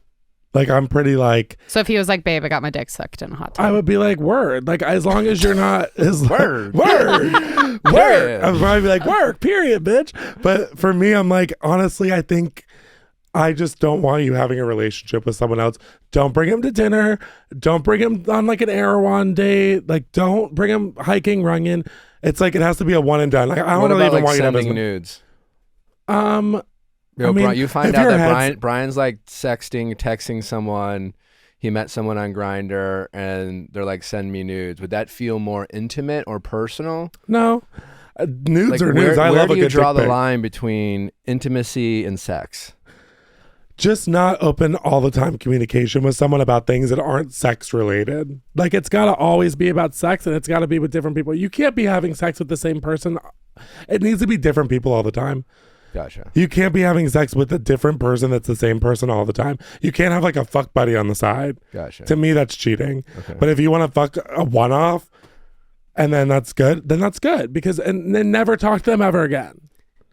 Like I'm pretty like, So if he was like, babe, I got my dick sucked in a hot tub. I would be like, word. Like as long as you're not Word. word. Period. I'd probably be like, work, period, bitch. But for me, I'm like, honestly, I think I just don't want you having a relationship with someone else. Don't bring him to dinner. Don't bring him on like an Erewhon date. Like don't bring him hiking, running. It's like it has to be a one and done. Like I don't What really about even like want you to have sending as nudes? I mean, Brian, you find if out your that head's- Brian's like texting someone. He met someone on Grindr and they're like, send me nudes. Would that feel more intimate or personal? No. Nudes Like, are nudes. I where love do a you good draw dick the pic. line between intimacy and sex? Just not open all the time communication with someone about things that aren't sex related. Like it's got to always be about sex, and it's got to be with different people. You can't be having sex with the same person. It needs to be different people all the time. Gotcha. You can't be having sex with a different person that's the same person all the time. You can't have like a fuck buddy on the side. Gotcha. To me, that's cheating. Okay. But if you want to fuck a one-off and then that's good, then that's good, because and then never talk to them ever again.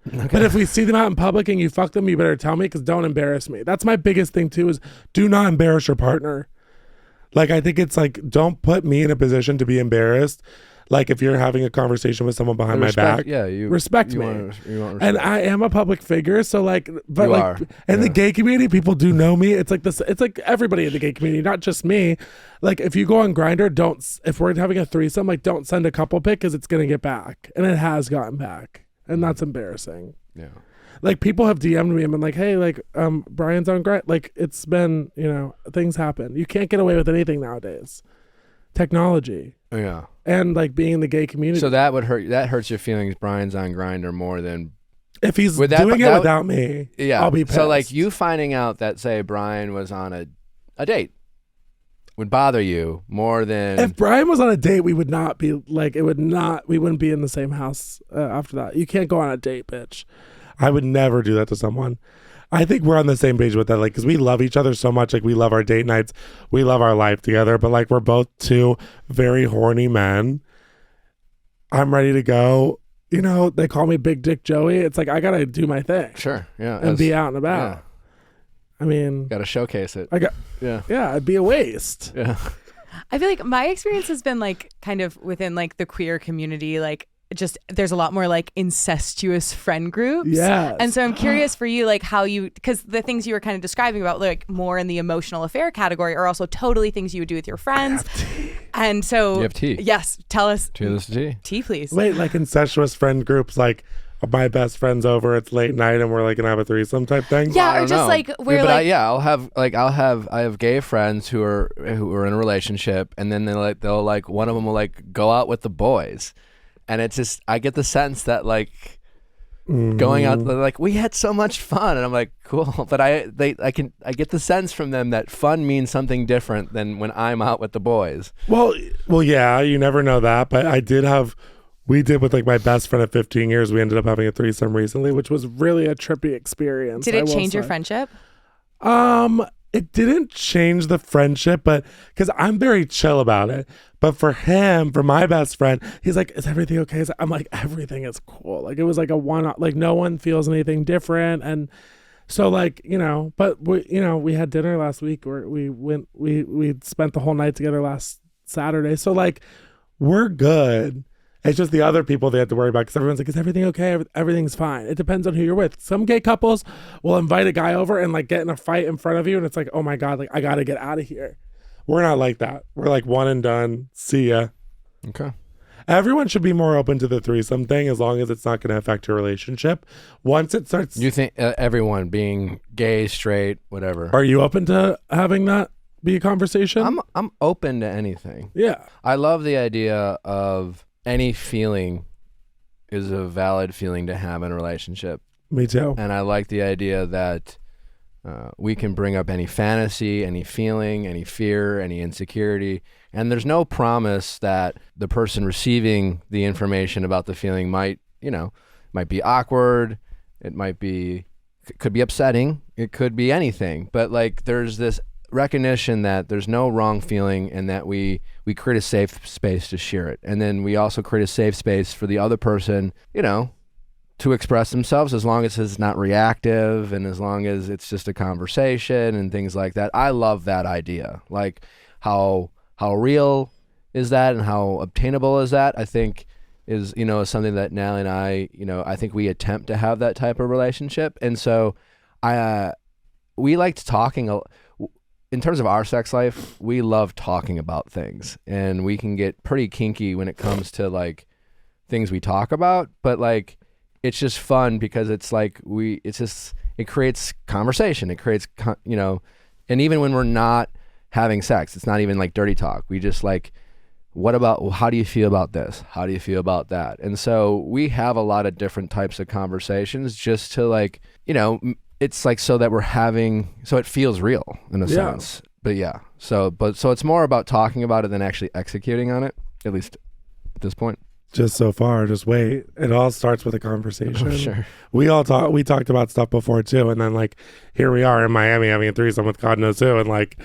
Okay. But if we see them out in public and you fuck them, you better tell me, because don't embarrass me. That's my biggest thing too, is do not embarrass your partner. Like I think it's like, don't put me in a position to be embarrassed. Like if you're having a conversation with someone behind my back, Yeah, you respect you me. want respect. And I am a public figure, so like, but You like are, in the yeah. gay community, people do know me. It's like this. It's like everybody in the gay community, not just me. Like if you go on Grindr, if we're having a threesome, like don't send a couple pic, because it's gonna get back, and it has gotten back, and that's embarrassing. Yeah. Like people have DM'd me and been like, hey, like Brian's on Grindr. Like it's been, things happen. You can't get away with anything nowadays. Technology Yeah. and like being in the gay community. So that would hurt. That hurts your feelings. Brian's on Grindr more than. if he's Would that- doing that it would- without me, Yeah. I'll be pissed. So like you finding out that, say, Brian was on a date would bother you more than. If Brian was on a date, we would not be like, we wouldn't be in the same house after that. You can't go on a date, bitch. I would never do that to someone. I think we're on the same page with that, like, because we love each other so much. Like, we love our date nights. We love our life together. But, like, we're both two very horny men. I'm ready to go. They call me Big Dick Joey. It's like, I got to do my thing Sure. Yeah. and be out and about. Yeah. I mean, Got to showcase it. Yeah. it'd be a waste. Yeah. I feel like my experience has been like kind of within like the queer community, like just there's a lot more like incestuous friend groups. Yes. And so I'm curious for you, like how you, because the things you were kind of describing about like more in the emotional affair category are also totally things you would do with your friends. And so You have tea. Yes, tell us. To this tea. Tea, please. Wait, like incestuous friend groups, like my best friend's over, it's late night, and we're like gonna have a threesome type thing. Yeah, I or don't just know. like where but like I have gay friends who are in a relationship, and then they'll one of them will like go out with the boys, and it's just I get the sense that like going out, they're like, we had so much fun, and I'm like, cool, but I get the sense from them that fun means something different than when I'm out with the boys. Well, yeah, you never know that, but we did with like my best friend of 15 years. We ended up having a threesome recently, which was really a trippy experience. Did it change your friendship? It didn't change the friendship, but because I'm very chill about it. But for him, for my best friend, he's like, "Is everything okay?" I'm like, "Everything is cool." Like it was like a one, like no one feels anything different, and so like but we had dinner last week, or we spent the whole night together last Saturday, so like we're good. It's just the other people they have to worry about because everyone's like, is everything okay? Everything's fine. It depends on who you're with. Some gay couples will invite a guy over and like get in a fight in front of you, and it's like, oh my God, like I got to get out of here. We're not like that. We're like one and done. See ya. Okay. Everyone should be more open to the threesome thing as long as it's not going to affect your relationship. Once it starts. You think everyone being gay, straight, whatever. Are you open to having that be a conversation? I'm open to anything. Yeah. I love the idea of any feeling is a valid feeling to have in a relationship. Me too. And I like the idea that we can bring up any fantasy, any feeling, any fear, any insecurity. And there's no promise that the person receiving the information about the feeling might be awkward. It could be upsetting. It could be anything. But like there's this recognition that there's no wrong feeling and that we create a safe space to share it. And then we also create a safe space for the other person, to express themselves as long as it's not reactive and as long as it's just a conversation and things like that. I love that idea. Like how real is that and how obtainable is that? I think is something that Natalie and I think we attempt to have that type of relationship. And so we liked talking in terms of our sex life, we love talking about things, and we can get pretty kinky when it comes to like things we talk about, but like it's just fun because it's like it creates conversation. It creates, and even when we're not having sex, it's not even like dirty talk. We just like, how do you feel about this? How do you feel about that? And so we have a lot of different types of conversations just to like, it's like so that so it feels real in a sense. But yeah, so it's more about talking about it than actually executing on it, at least at this point. Just so far, just wait. It all starts with a conversation. Oh, sure. We talked about stuff before too, and then like here we are in Miami having a threesome with God knows who, and like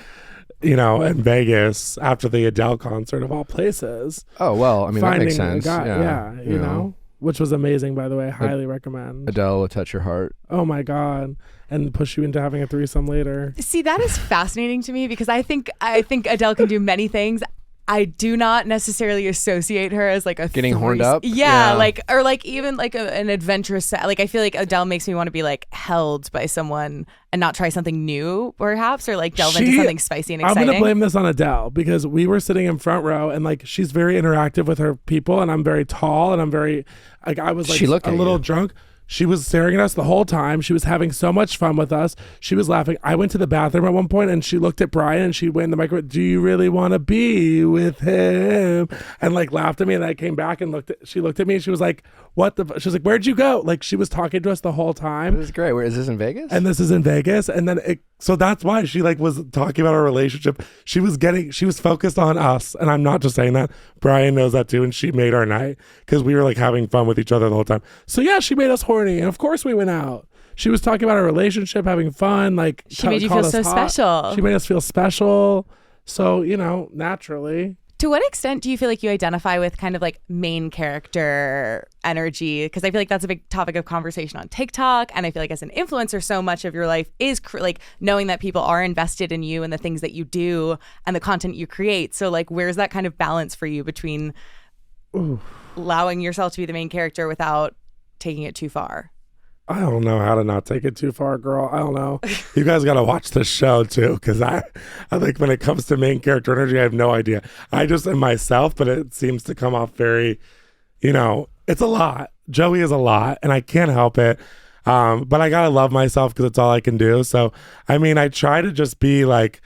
in Vegas after the Adele concert of all places. Oh well, I mean that makes sense. Yeah, which was amazing, by the way. Highly recommend. Adele will touch your heart. Oh my God. And push you into having a threesome later. See, that is fascinating to me because I think Adele can do many things. I do not necessarily associate her as like a getting horned up. Yeah, like or like even like an adventurous. Like I feel like Adele makes me want to be like held by someone and not try something new, perhaps, or like delve into something spicy and exciting. I'm gonna blame this on Adele because we were sitting in front row and like she's very interactive with her people, and I'm very tall and I'm very like I was like a little drunk. She was staring at us the whole time. She was having so much fun with us. She was laughing. I went to the bathroom at one point and she looked at Brian and she went in the microphone, "Do you really want to be with him?" And like laughed at me. And I came back and she looked at me and she was like, "What the?" She was like, "Where'd you go?" Like she was talking to us the whole time. This is great. Where is this in Vegas? And this is in Vegas. And then so that's why she like was talking about our relationship. She was focused on us. And I'm not just saying that. Brian knows that too. And she made our night because we were like having fun with each other the whole time. So yeah, she made us horny. And of course we went out. She was talking about our relationship, having fun. Like she made you feel so special. She made us feel special. So, naturally. To what extent do you feel like you identify with kind of like main character energy? Because I feel like that's a big topic of conversation on TikTok. And I feel like as an influencer, so much of your life is like knowing that people are invested in you and the things that you do and the content you create. So like, where's that kind of balance for you between allowing yourself to be the main character without taking it too far? I don't know how to not take it too far, girl. I don't know. You guys got to watch the show too, because I think when it comes to main character energy, I have no idea. I just am myself, but it seems to come off very, it's a lot. Joey is a lot, and I can't help it. But I gotta love myself because it's all I can do. So, I mean, I try to just be like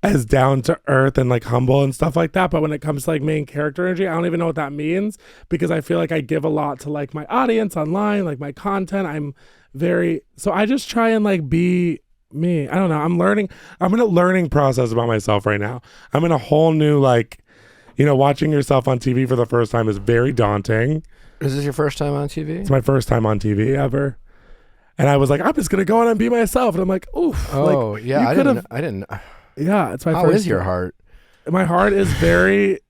as down to earth and like humble and stuff like that. But when it comes to like main character energy, I don't even know what that means because I feel like I give a lot to like my audience online, like my content. So I just try and like be me. I don't know. I'm in a learning process about myself right now. I'm in a whole new like, watching yourself on TV for the first time is very daunting. Is this your first time on TV? It's my first time on TV ever. And I was like, I'm just going to go on and be myself. And I'm like, oof. Oh, like, yeah. I didn't. Yeah, it's my How first. is your heart? My heart is very.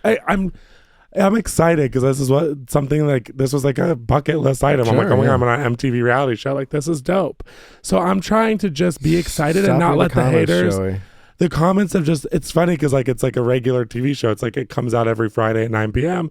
I'm excited because this is something like this was like a bucket list item. I'm Sure, like, oh my yeah. God, I'm on an MTV reality show. Like, this is dope. So I'm trying to just be excited and not let the haters. Joey. The comments have just. It's funny because like it's like a regular TV show. It's like it comes out every Friday at 9 p.m.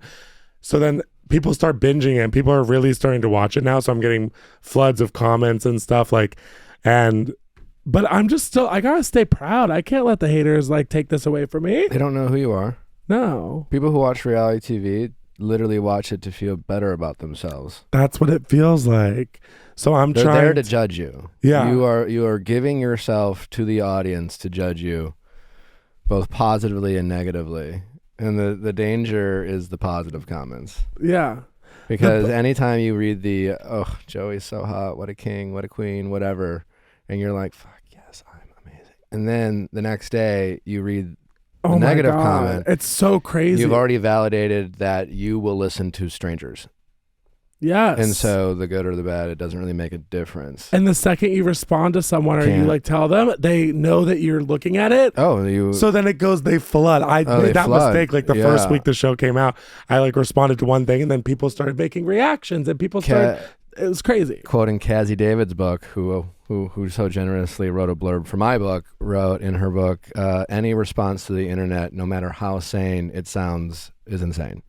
So then people start binging it and people are really starting to watch it now. So I'm getting floods of comments and stuff like, but I'm just still, I gotta stay proud. I can't let the haters like take this away from me. They don't know who you are. No. People who watch reality TV literally watch it to feel better about themselves. That's what it feels like. So They're trying there to judge you. Yeah. You are giving yourself to the audience to judge you, both positively and negatively. And the danger is the positive comments. Yeah. Because anytime you read the, oh, Joey's so hot, what a king, what a queen, whatever, and you're like, fuck, yes, I'm amazing. And then the next day you read the negative comment. It's so crazy. You've already validated that you will listen to strangers. Yes. And so the good or the bad, it doesn't really make a difference. And the second you respond to someone or you Can't. like tell them, they know that you're looking at it. Oh, you. So then it goes, they flood. I they made that flood. mistake. Like the first week the show came out, I like responded to one thing and then people started making reactions and people started, it was crazy. Quoting Cassie David's book, who so generously wrote a blurb for my book, wrote in her book, any response to the internet, no matter how sane it sounds, is insane.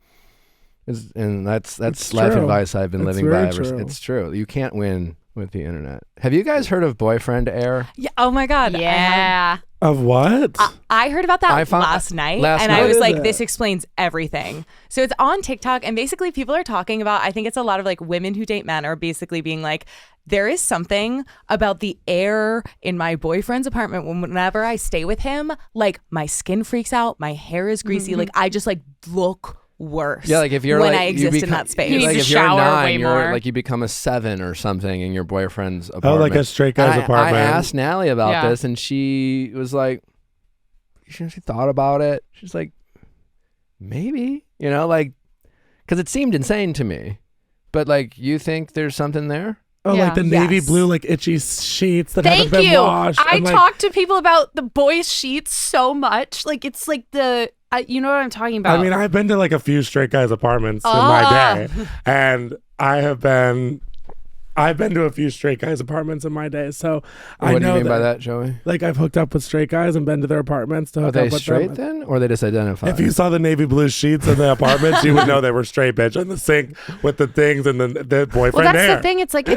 And that's life true. advice I've been It's living by. very true. It's true. You can't win with the internet. Have you guys heard of boyfriend air? Yeah. Oh my God. Yeah. Of what? I heard about that I found- last night last and night. I What was is like, it? this explains everything. So it's on TikTok and basically people are talking about, I think it's a lot of like women who date men are basically being like, there is something about the air in my boyfriend's apartment whenever I stay with him, like my skin freaks out, my hair is greasy, like I just like look worse. Yeah, like if you're when like I exist in that space. You need like to if you're a shower 9, way you're more. like you become a 7 or something in your boyfriend's apartment. Oh, like a straight guy's And apartment. I asked Nally about Yeah. this, and she was like, she thought about it. She's like, maybe, like, because it seemed insane to me. But like, you think there's something there? Oh, Yeah. like the navy Yes. blue, like itchy sheets that haven't Thank been you. washed. I and, like, talk to people about the boys' sheets so much. Like it's like you know what I'm talking about. I mean, I've been to like a few straight guys' apartments in Ah. my day, and I've been to a few straight guys' apartments in my day, so I What do know you mean by that, Joey? Like I've hooked up with straight guys and been to their apartments to Are hook they up with straight them. then, or they just identify? If you saw the navy blue sheets in the apartments, you would know they were straight, bitch. In the sink with the things and then the boyfriend well, that's hair. the thing. It's like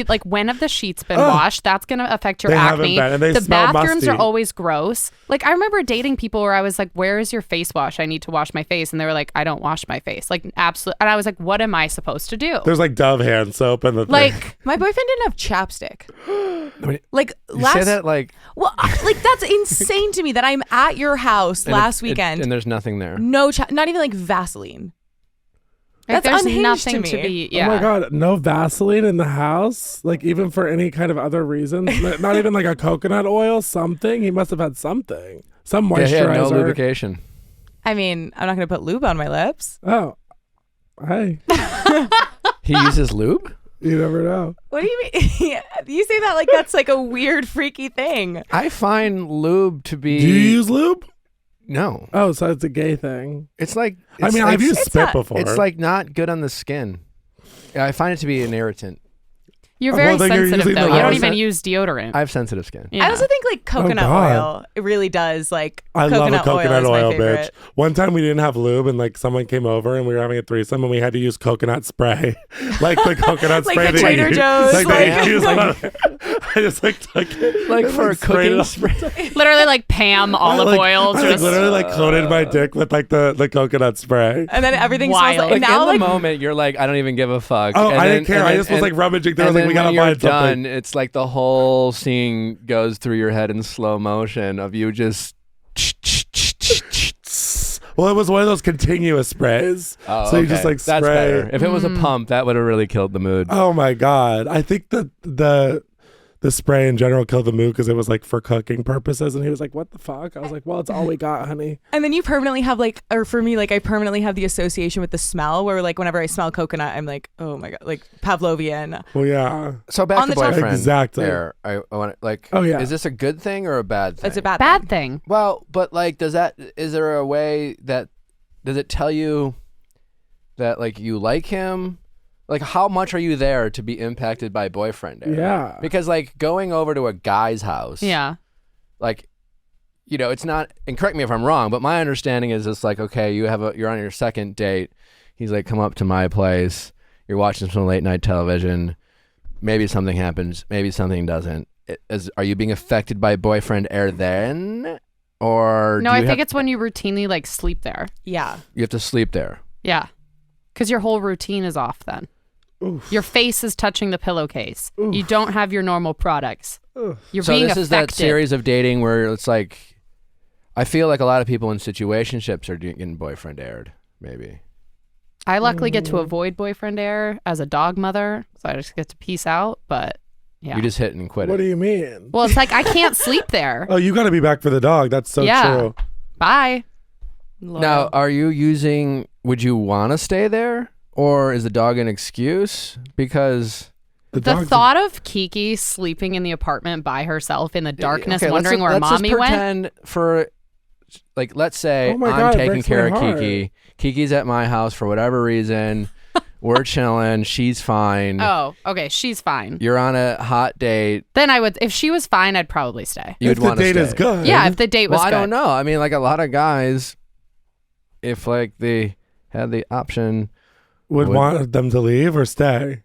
like when have the sheets been washed? That's gonna affect your They haven't acne. been, and they the smell bathrooms musty. are always gross. Like I remember dating people where I was like, "Where is your face wash? I need to wash my face," and they were like, "I don't wash my face." Like absolutely, and I was like, "What am I supposed to do?" There's like Dove hand soap in the thing. Like My boyfriend didn't have chapstick. Like you say that like well, like that's insane to me that I'm at your house and last it- weekend. and there's nothing there. No, not even like Vaseline. Like, That's there's unhinged nothing to to me. be. Yeah. Oh my god, no Vaseline in the house? Like even for any kind of other reasons? Not even like a coconut oil, something? He must have had something. Some Yeah, moisturizer. he had no lubrication. I mean, I'm not going to put lube on my lips. Oh. Hey, He uses lube? you never know. What do you mean? You say that like that's like a weird, freaky thing. I find lube to be Do you use lube? no. Oh, so it's a gay thing. It's like I mean, I've used spit not- before. It's like not good on the skin. I find it to be an irritant. You're Well, very then you're sensitive using though. the You don't wrong even sen- use deodorant. I have sensitive skin. Yeah. I also think like coconut God. oil. It really does like. I love a coconut coconut is my oil, bitch. favorite. One time we didn't have lube and like someone came over and we were having a threesome and we had to use coconut spray. Like the coconut Like spray the that Trader you Joe's, Like, they like- use I just like took it. Like and, for a sprayed it cooking on- spray. Literally like Pam olive like, oil. I Just literally like coated my dick with like the coconut spray. And then everything Wild. smells like Like now in like the moment, you're like, I don't even give a fuck. Oh, And I then- didn't care. and I then- just was and- like rummaging through. I was and like, we then gotta when you're find something. done, it's like the whole scene goes through your head in slow motion of you just. Well, it was one of those continuous sprays. Oh, so you just okay. like spray. That's better. If it was a pump, that would have really killed the mood. Oh my god! I think the the spray in general killed the mood because it was like for cooking purposes. And he was like, what the fuck? I was like, well, it's all we got, honey. And then you permanently have like, or for me, like I permanently have the association with the smell where like whenever I smell coconut, I'm like, oh my God, like Pavlovian. Well, yeah. So back On to the topic- boyfriend. Exactly. There, I want like. Oh, yeah. Is this a good thing or a bad thing? It's a bad Bad thing. thing. Well, but like, is there a way that does it tell you that like you like him? Like, how much are you there to be impacted by boyfriend era? Yeah. Because like going over to a guy's house. Yeah. Like, you know, it's not. And correct me if I'm wrong, but my understanding is it's like, okay, you're on your second date. He's like, come up to my place. You're watching some late night television. Maybe something happens. Maybe something doesn't. Are you being affected by boyfriend air then? Or No, do I you think have, it's when you routinely like sleep there. Yeah. you have to sleep there. Yeah. Because your whole routine is off then. Oof. Your face is touching the pillowcase. You don't have your normal products. You're So being this affected. is that series of dating where it's like, I feel like a lot of people in situationships are getting boyfriend aired, maybe. I luckily get to avoid boyfriend air as a dog mother, so I just get to peace out. But yeah. You just hit and quit What do it. you mean? Well, it's like I can't sleep there. Oh, you got to be back for the dog. That's so Yeah. true. Bye. Now, would you want to stay there? Or is the dog an excuse? Because The dog's- thought of Kiki sleeping in the apartment by herself in the darkness, okay, wondering where let's mommy just went. pretend for, like, let's say Oh my I'm God, it taking breaks care my of heart. Kiki. Kiki's at my house for whatever reason. We're chilling. She's fine. Oh, okay. She's fine. You're on a hot date. Then I would, if she was fine, I'd probably stay. You'd If the want to date stay. is good. Yeah, if the date was Well, I good. don't know. I mean, like a lot of guys, if like they had the option, Would want them to leave or stay.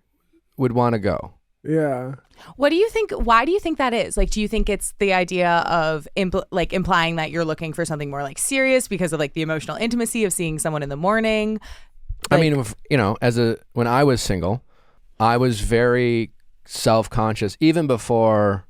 would want to go. Yeah. What do you think? Why do you think that is? Like, do you think it's the idea of implying that you're looking for something more like serious because of like the emotional intimacy of seeing someone in the morning? I mean, you know, when I was single, I was very self-conscious even before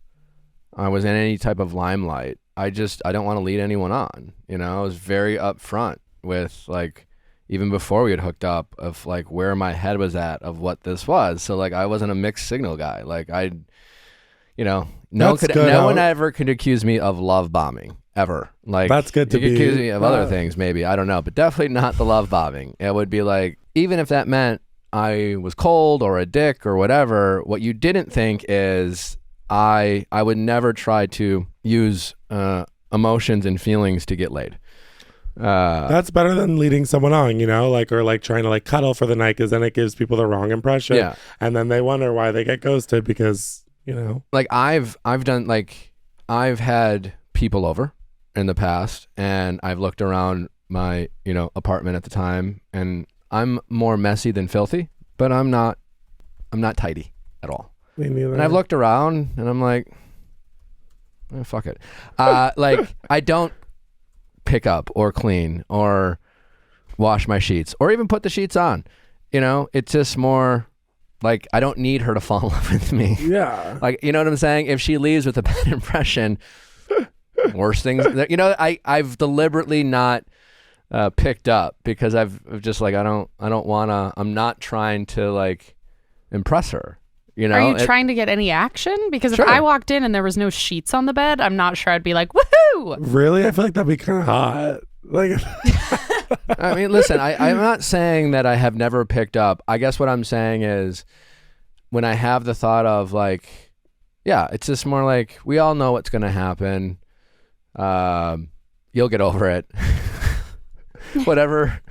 I was in any type of limelight. I don't want to lead anyone on. You know, I was very upfront with like, even before we had hooked up, of like where my head was at of what this was. So like I wasn't a mixed signal guy. Like no That's good. one ever could accuse me of love bombing ever. Like That's good to you could be- accuse me of other things maybe, I don't know, but definitely not the love bombing. It would be like, even if that meant I was cold or a dick or whatever, what you didn't think is I would never try to use emotions and feelings to get laid. That's better than leading someone on, you know, like, or like trying to like cuddle for the night because then it gives people the wrong impression. Yeah. And then they wonder why they get ghosted because, you know. Like I've had people over in the past and I've looked around my, apartment at the time, and I'm more messy than filthy, but I'm not tidy at all. Me neither. And I've looked around and I'm like, fuck it. Like I don't pick up or clean or wash my sheets or even put the sheets on. It's just more like I don't need her to fall in love with me. Yeah. Like, you know what I'm saying? If she leaves with a bad impression, worse things. I've deliberately not picked up because I've just like, I'm not trying to like impress her. Are you trying to get any action? Because Sure. if I walked in and there was no sheets on the bed, I'm not sure I'd be like, woohoo! Really? I feel like that'd be kind of hot. Like, I mean, listen, I'm not saying that I have never picked up. I guess what I'm saying is when I have the thought of like, yeah, it's just more like we all know what's going to happen. You'll get over it. Whatever.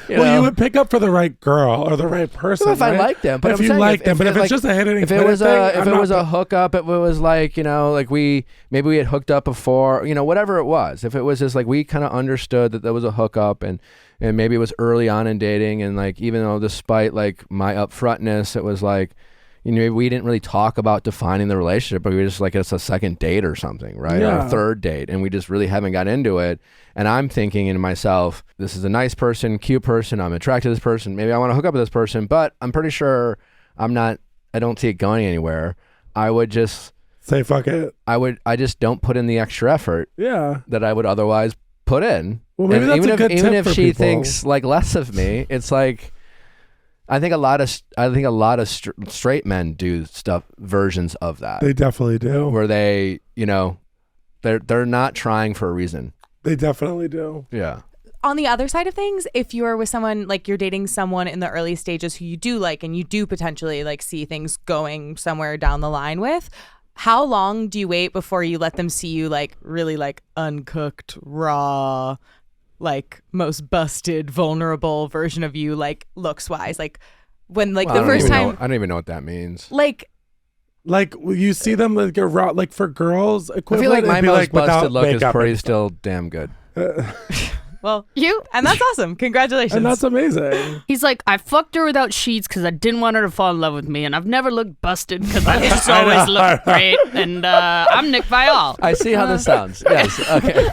you would pick up for the right girl or the right person. If I right? like them, but if I'm you saying like them, but if it's like, just a hit and if it was a hookup, if it was like like maybe we had hooked up before, whatever it was. If it was just like we kind of understood that there was a hookup and maybe it was early on in dating, and like even though despite like my upfrontness, it was like we didn't really talk about defining the relationship, but we were just like it's a second date or something, right? Or Yeah. a third date, and we just really haven't got into it. And I'm thinking in myself, this is a nice person, cute person. I'm attracted to this person. Maybe I want to hook up with this person, but I'm pretty sure I don't see it going anywhere. I would just say fuck it. I just don't put in the extra effort Yeah. that I would otherwise put in. Well, maybe And that's even a if good even tip if for she people. thinks like less of me, it's like I think a lot of straight men do versions of that. They definitely do. Where they, they're not trying for a reason. They definitely do. Yeah. On the other side of things, if you're with someone, like you're dating someone in the early stages who you do like and you do potentially like see things going somewhere down the line with, how long do you wait before you let them see you like really like uncooked, raw, like most busted, vulnerable version of you, like looks wise? Like when like the first time. I don't even know what that means. Like you see them like get raw, like for girls. I feel like my most busted look is pretty still damn good. Well, and that's awesome. Congratulations. And that's amazing. He's like, I fucked her without sheets because I didn't want her to fall in love with me, and I've never looked busted because I just always look great. And I'm Nick Viall. I see how this sounds. Yes. Okay.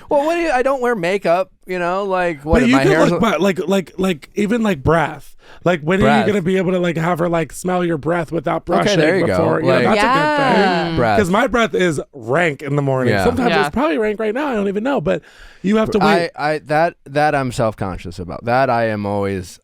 Well, what do you? I don't wear makeup. Like what? But you my can hair's look, like even like breath. Like when are you gonna be able to like have her like smell your breath without brushing? Okay, there you before? go. That's a good thing. Breath. Because my breath is rank in the morning. Yeah. Sometimes it's probably rank right now. I don't even know. But you have to wait. That I'm self-conscious about. That I am always.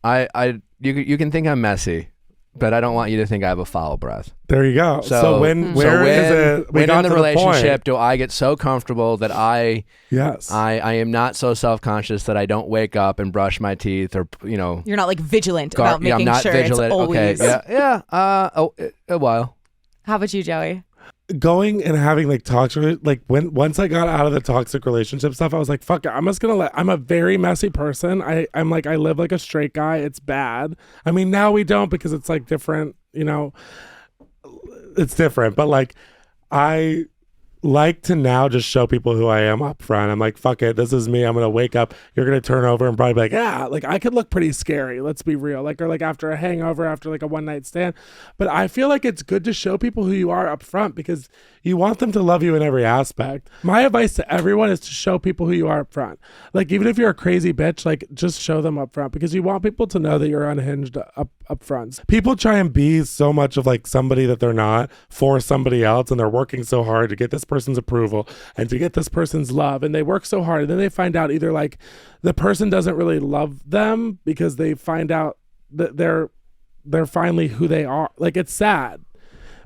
You can think I'm messy, but I don't want you to think I have a foul breath. There you go. So when is it? When in the relationship do I get so comfortable that I am not so self-conscious that I don't wake up and brush my teeth or you're not like vigilant about making sure vigilant. it's always a while. How about you, Joey? Going and having like toxic, like once I got out of the toxic relationship stuff, I was like, fuck it, I'm just gonna I'm a very messy person. I'm like, I live like a straight guy. It's bad. I mean, now we don't because it's like different, it's different, but like I like to now just show people who I am up front. I'm like, fuck it, this is me. I'm gonna wake up, you're gonna turn over and probably be like, like I could look pretty scary, let's be real, like, or like after a hangover, after like a one night stand. But I feel like it's good to show people who you are up front because you want them to love you in every aspect. My advice to everyone is to show people who you are up front. Like even if you're a crazy bitch, like just show them up front because you want people to know that you're unhinged up front. People try and be so much of like somebody that they're not for somebody else, and they're working so hard to get this person's approval and to get this person's love, and they work so hard and then they find out either like the person doesn't really love them because they find out that they're finally who they are. Like it's sad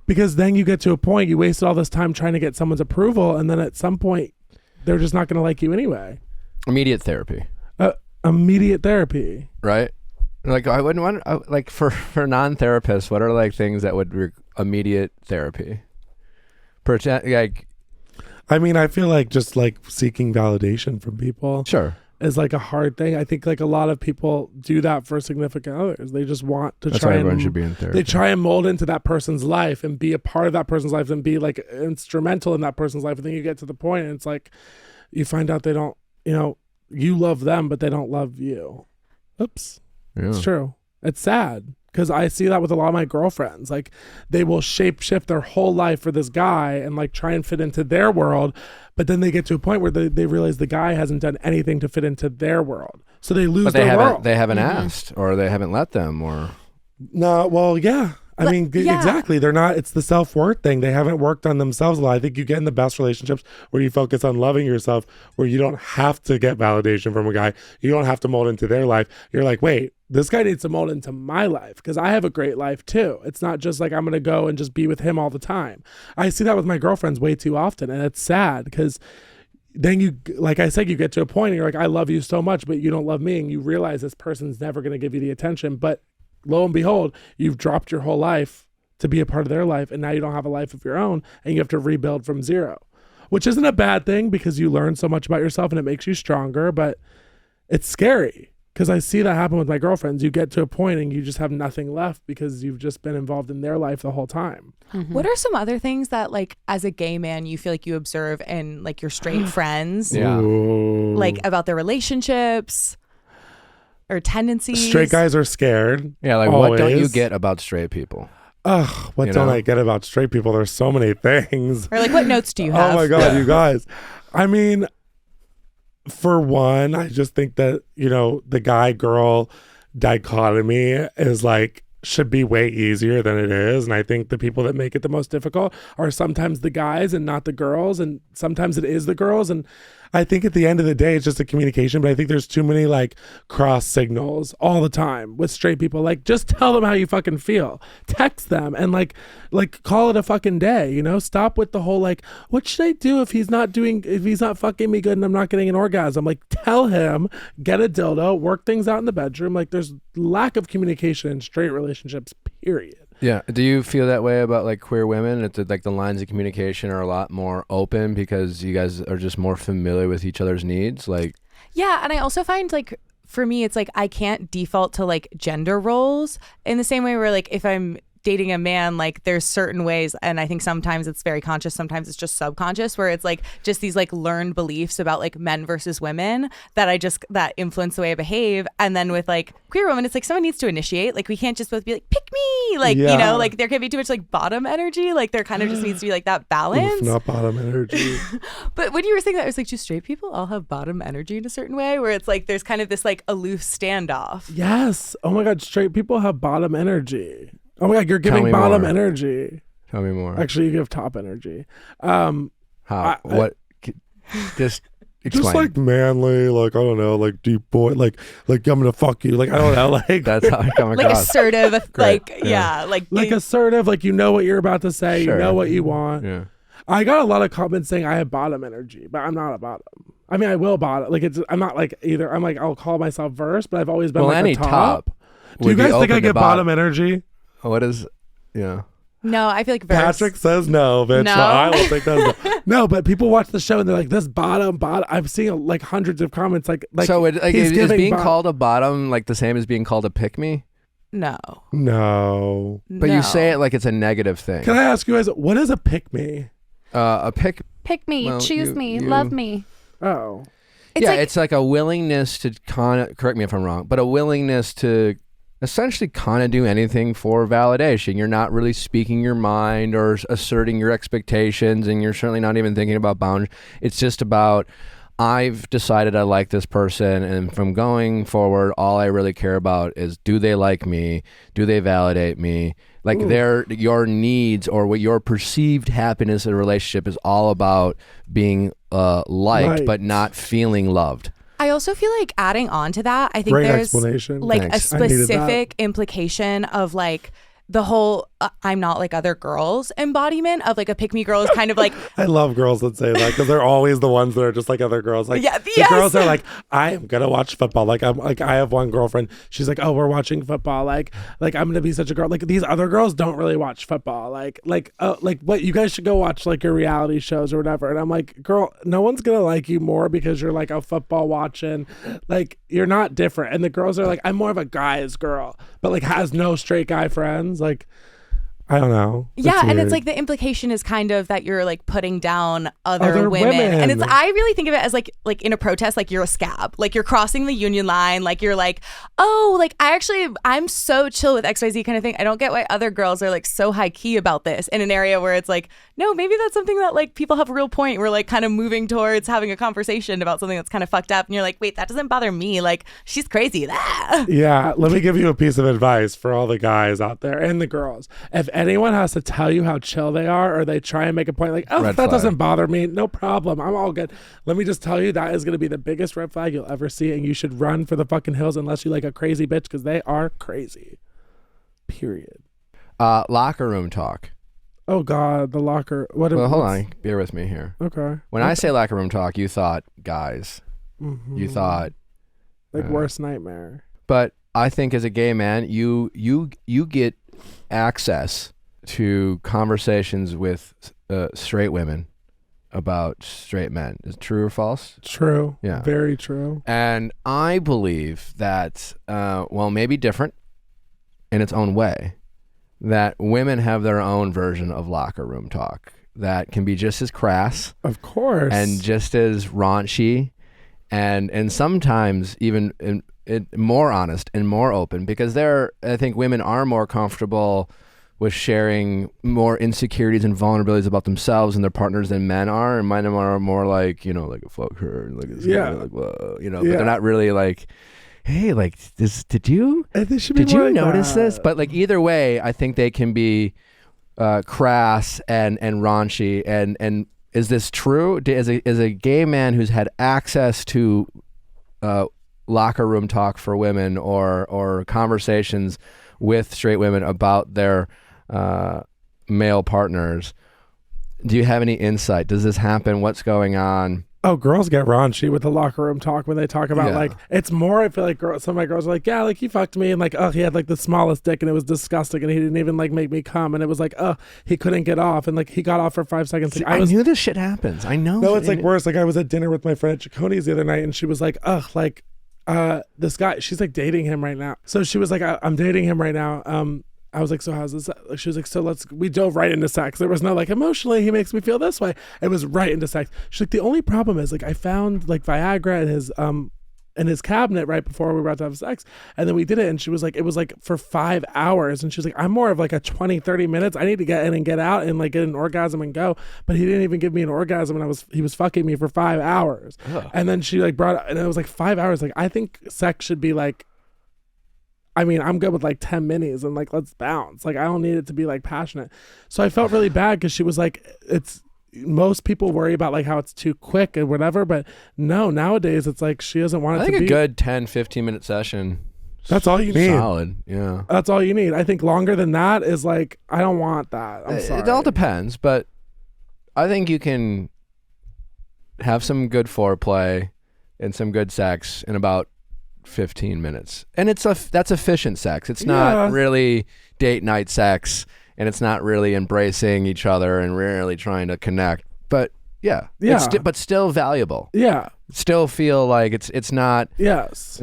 because then you get to a point, you wasted all this time trying to get someone's approval, and then at some point they're just not going to like you anyway. Immediate therapy. Immediate therapy. Right? Like I wouldn't want like for non-therapists, what are like things that would immediate therapy? Like I mean, I feel like just like seeking validation from people is like a hard thing. I think like a lot of people do that for significant others. They just want to try everyone should be in therapy. They try and mold into that person's life and be a part of that person's life and be like instrumental in that person's life. And then you get to the point and it's like you find out they don't, you love them, but they don't love you. Oops. Yeah. It's true. It's sad. Because I see that with a lot of my girlfriends. Like they will shape shift their whole life for this guy and like try and fit into their world. But then they get to a point where they realize the guy hasn't done anything to fit into their world. So they lose their world. They haven't asked, or they haven't let them, or. No, well, yeah. I mean, exactly. They're not, it's the self-worth thing. They haven't worked on themselves a lot. I think you get in the best relationships where you focus on loving yourself, where you don't have to get validation from a guy. You don't have to mold into their life. You're like, wait, this guy needs to mold into my life because I have a great life too. It's not just like I'm going to go and just be with him all the time. I see that with my girlfriends way too often, and it's sad because then you, like I said, you get to a point and you're like, I love you so much, but you don't love me, and you realize this person's never going to give you the attention, but lo and behold, you've dropped your whole life to be a part of their life, and now you don't have a life of your own, and you have to rebuild from zero, which isn't a bad thing because you learn so much about yourself and it makes you stronger, but it's scary because I see that happen with my girlfriends. You get to a point and you just have nothing left because you've just been involved in their life the whole time. Mm-hmm. What are some other things that, like, as a gay man, you feel like you observe in like your straight friends, like about their relationships or tendencies? Straight guys are scared. Yeah, like always. What don't you get about straight people? Ugh, what don't I get about straight people? There's so many things. Or like, what notes do you have? Oh my God, you guys. I mean, for one, I just think that, the guy-girl dichotomy is like should be way easier than it is. And I think the people that make it the most difficult are sometimes the guys and not the girls. And sometimes it is the girls. And I think at the end of the day, it's just a communication. But I think there's too many like cross signals all the time with straight people. Like, just tell them how you fucking feel. Text them and like call it a fucking day, you know? Stop with the whole like, what should I do if he's not fucking me good and I'm not getting an orgasm? Like, tell him, get a dildo, work things out in the bedroom. Like, there's lack of communication in straight relationships, period. Yeah. Do you feel that way about like queer women? It's like the lines of communication are a lot more open because you guys are just more familiar with each other's needs? Like, Yeah, and I also find like for me, it's like I can't default to like gender roles in the same way where like if I'm dating a man, like there's certain ways, and I think sometimes it's very conscious, sometimes it's just subconscious, where it's like just these like learned beliefs about like men versus women that influence the way I behave. And then with like queer women, it's like someone needs to initiate. Like we can't just both be like, pick me, like you know, like there can't be too much like bottom energy. Like there kind of just needs to be like that balance. Oof, not bottom energy. But when you were saying that, I was like, do straight people all have bottom energy in a certain way where it's like there's kind of this like aloof standoff? Yes. Oh my God, straight people have bottom energy. Oh my God, you're giving bottom more. energy. Tell me more. Actually, you give top energy. How? Just explain. Just like manly, like I don't know, like deep boy, like I'm gonna fuck you, like I don't know, like That's how I come Like across. assertive, like Yeah. like assertive, like you know what you're about to say, Sure. you know what you want. Yeah. I got a lot of comments saying I have bottom energy, but I'm not a bottom. I mean, I will bottom. Like I'm not like either. I'm like I'll call myself verse, but I've always been like any a top. Do you would be guys think open I to get bottom energy? What is? Yeah. no, I feel like verse. Patrick says no, bitch. No. So I will think that's no. But people watch the show and they're like, "This bottom." I've seen like hundreds of comments like so is he's giving being called a bottom like the same as being called a pick me? No. No. But you say it like it's a negative thing. Can I ask you guys, what is a pick me? A pick. Pick me, Well, choose you- me, you- love me. Oh. It's like a willingness to correct me if I'm wrong, but a willingness to essentially kind of do anything for validation. You're not really speaking your mind or asserting your expectations, and you're certainly not even thinking about boundaries. It's just about, I've decided I like this person, and from going forward, all I really care about is, do they like me? Do they validate me? Like your needs or what your perceived happiness in a relationship is all about being liked, Right. but not feeling loved. I also feel like adding on to that, I think Great there's explanation. like Thanks. a I needed that. specific implication of like the whole I'm not like other girls embodiment of like a pick me girl is kind of like I love girls that say that because they're always the ones that are just like other girls. Like Yeah, the yes. girls are like, I am gonna watch football. Like I'm like I have one girlfriend. She's like, oh, we're watching football. Like I'm gonna be such a girl. Like these other girls don't really watch football. Like what you guys should go watch like your reality shows or whatever. And I'm like, girl, no one's gonna like you more because you're like a football watching. Like you're not different. And the girls are like, I'm more of a guy's girl, but like has no straight guy friends. Like I don't know. yeah, and weird. it's like the implication is kind of that you're like putting down other women. and it's I really think of it as like in a protest, like you're a scab, like you're crossing the union line, like you're like, oh, like I'm so chill with XYZ kind of thing. I don't get why other girls are like so high key about this in an area where it's like, no, maybe that's something that like people have a real point. We're like kind of moving towards having a conversation about something that's kind of fucked up, and you're like, wait, that doesn't bother me. Like she's crazy. Yeah, let me give you a piece of advice for all the guys out there and the girls. If anyone has to tell you how chill they are, or they try and make a point like, oh, Red that flag. doesn't bother me, no problem, I'm all good. Let me just tell you, that is going to be the biggest red flag you'll ever see, and you should run for the fucking hills unless you like a crazy bitch, because they are crazy. Period. Locker room talk. Oh God, the locker. What? Well, hold on. Bear with me here. Okay. When I say locker room talk, you thought guys. Mhm. You thought, like worst nightmare. but I think as a gay man, you get access to conversations with straight women about straight men. Is it true or false? True. Yeah. Very true. And I believe that, maybe different in its own way, that women have their own version of locker room talk that can be just as crass Of course. and just as raunchy and sometimes even more honest and more open, because I think women are more comfortable with sharing more insecurities and vulnerabilities about themselves and their partners than men are, and men are more like, like a fuck her, like, Yeah. like, whoa, but Yeah. they're not really like, hey, like, did you They should be did more you like notice that. this? But like either way, I think they can be crass and raunchy. And is this true? As a gay man who's had access to locker room talk for women or conversations with straight women about their male partners, do you have any insight? Does this happen? What's going on? Oh, girls get raunchy with the locker room talk when they talk about Yeah. like, it's more, I feel like some of my girls are like, yeah, like he fucked me and like, oh, he had like the smallest dick and it was disgusting and he didn't even like make me come and it was like, oh, he couldn't get off and like he got off for 5 seconds. See, Like, I knew this shit happens. I know. no, it's like worse. Like I was at dinner with my friend at Chaconi's the other night and she was like, ugh, like this guy, she's like dating him right now. So she was like, I'm dating him right now. I was like, so how's this? She was like, so we dove right into sex. There was no like emotionally, he makes me feel this way. It was right into sex. She's like, the only problem is like I found like Viagra in his cabinet right before we were about to have sex. And then we did it. And she was like, it was like for 5 hours. And she was like, I'm more of like a 20, 30 minutes. I need to get in and get out and like get an orgasm and go. But he didn't even give me an orgasm. And he was fucking me for 5 hours. Ugh. And then she like brought, and it was like 5 hours. Like, I think sex should be like, I mean, I'm good with like 10 minis and like, let's bounce. Like, I don't need it to be like passionate. So I felt really bad because she was like, most people worry about like how it's too quick and whatever. But no, nowadays it's like she doesn't want it I to think be. a good 10, 15-minute session. That's all you need. Solid. Yeah. That's all you need. I think longer than that is like, I don't want that. I'm sorry. It all depends, but I think you can have some good foreplay and some good sex in about 15 minutes. And that's efficient sex. It's not Yeah. really date night sex, and it's not really embracing each other and really trying to connect. But yeah. Yeah. But still valuable. Yeah. Still feel like it's not Yes.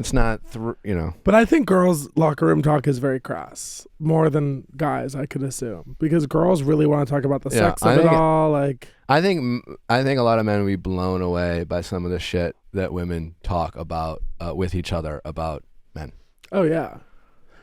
But I think girls' locker room talk is very crass, more than guys, I could assume, because girls really want to talk about the Yeah, sex I of it think- all. Like, I think a lot of men would be blown away by some of the shit that women talk about with each other about men. oh yeah,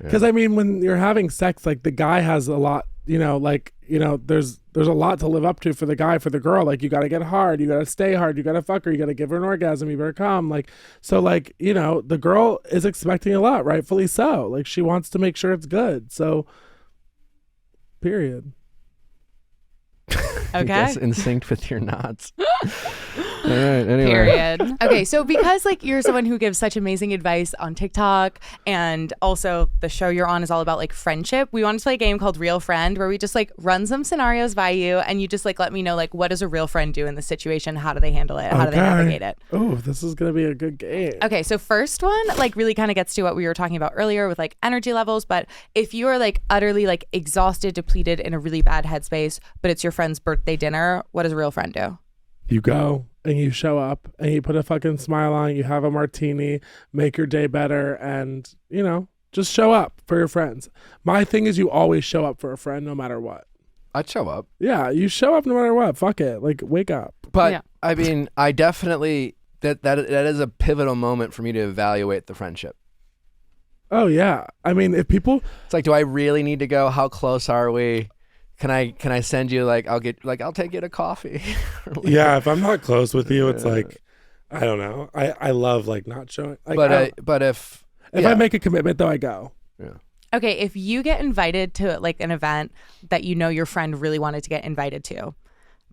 because I mean, when you're having sex, like the guy has a lot, there's a lot to live up to for the guy. For the girl, like you got to get hard, you got to stay hard, you got to fuck her, you got to give her an orgasm, you better come. Like, so like, the girl is expecting a lot, rightfully so. Like she wants to make sure it's good. So, period. I Okay. guess in sync with your nods. All right. Anyway. Period. Okay, so because like you're someone who gives such amazing advice on TikTok, and also the show you're on is all about like friendship, we wanted to play a game called Real Friend, where we just like run some scenarios by you and you just like let me know like what does a real friend do in the situation, how do they handle it, how do they navigate it. Oh, this is gonna be a good game. Okay, so first one like really kind of gets to what we were talking about earlier with like energy levels, but if you are like utterly like exhausted, depleted, in a really bad headspace, but it's your friend's birthday dinner, what does a real friend do? You go and you show up and you put a fucking smile on, you have a martini, make your day better, and just show up for your friends. My thing is you always show up for a friend no matter what. I'd show up. Yeah, you show up no matter what. Fuck it. Like, wake up. But Yeah. I mean, I definitely that is a pivotal moment for me to evaluate the friendship. Oh yeah. I mean, if people It's like, do I really need to go? How close are we? Can I send you I'll take you to coffee. yeah, if I'm not close with you, it's like I don't know. I love like not showing. Like, But if I make a commitment though, I go. yeah. Okay, if you get invited to like an event that you know your friend really wanted to get invited to,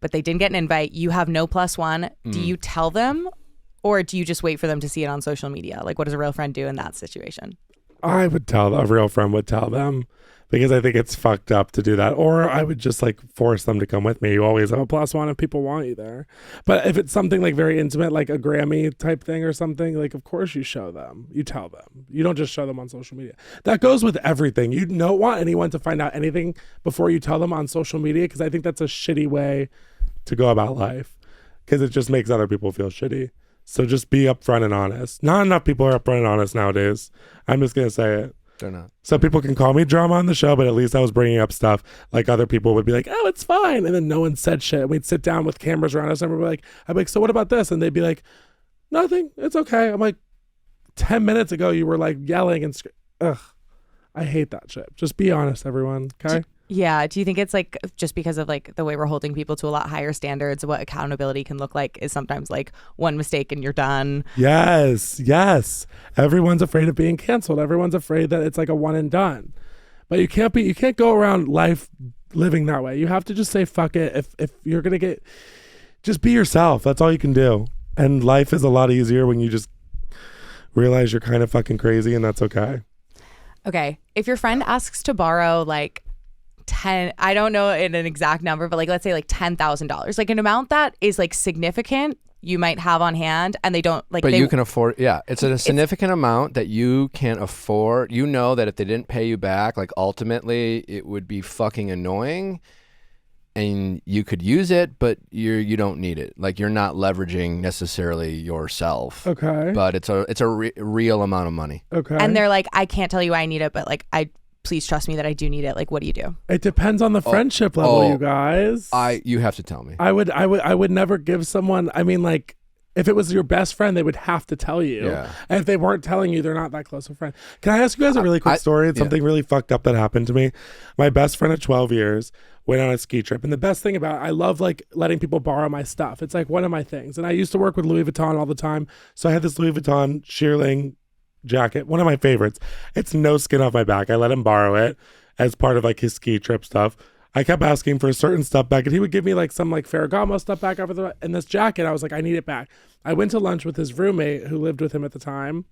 but they didn't get an invite, you have no +1, do you tell them or do you just wait for them to see it on social media? Like, what does a real friend do in that situation? I would tell a real friend would tell them, because I think it's fucked up to do that. Or I would just like force them to come with me. You always have a +1 if people want you there. But if it's something like very intimate, like a Grammy type thing or something, like of course you show them. You tell them. You don't just show them on social media. That goes with everything. You don't want anyone to find out anything before you tell them on social media, because I think that's a shitty way to go about life, because it just makes other people feel shitty. So just be upfront and honest. Not enough people are upfront and honest nowadays. I'm just going to say it. They're not. So people can call me drama on the show, but at least I was bringing up stuff like other people would be like, oh, it's fine. And then no one said shit. And we'd sit down with cameras around us and we'd be like, I'd be like, so what about this? And they'd be like, nothing. It's okay. I'm like, 10 minutes ago, you were like yelling and ugh. I hate that shit. Just be honest, everyone. Okay. Yeah. Do you think it's like just because of like the way we're holding people to a lot higher standards, what accountability can look like is sometimes like one mistake and you're done? Yes. Everyone's afraid of being canceled. Everyone's afraid that it's like a one and done. But you can't go around life living that way. You have to just say fuck it. If you're gonna just be yourself. That's all you can do. And life is a lot easier when you just realize you're kind of fucking crazy, and that's okay. Okay. If your friend asks to borrow like 10, I don't know in an exact number, but like let's say like $10,000, like an amount that is like significant you might have on hand, and they don't like. But you can afford. Yeah, it's a significant amount that you can afford. You know that if they didn't pay you back, like ultimately it would be fucking annoying, and you could use it, but you don't need it. Like you're not leveraging necessarily yourself. Okay. But it's a real amount of money. Okay. And they're like, I can't tell you I need it, but like please trust me that I do need it. Like, what do you do? It depends on the friendship level, you guys. You have to tell me. I would never give someone. I mean, like, if it was your best friend, they would have to tell you. Yeah. And if they weren't telling you, they're not that close a friend. Can I ask you guys a really quick story? It's something really fucked up that happened to me. My best friend of 12 years went on a ski trip. And the best thing about it, I love like letting people borrow my stuff. It's like one of my things. And I used to work with Louis Vuitton all the time. So I had this Louis Vuitton shearling jacket, one of my favorites. It's no skin off my back. I let him borrow it as part of like his ski trip stuff. I kept asking for certain stuff back, and he would give me like some like Ferragamo stuff back and this jacket. I was like, I need it back. I went to lunch with his roommate who lived with him at the time,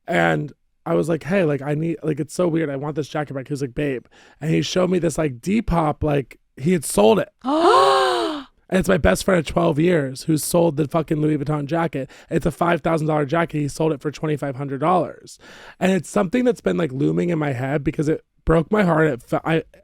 and I was like, hey, like I need, like it's so weird. I want this jacket back. He was like, babe, and he showed me this like Depop, like he had sold it. And it's my best friend of 12 years who sold the fucking Louis Vuitton jacket. It's a $5,000 jacket. He sold it for $2,500. And it's something that's been like looming in my head because it broke my heart.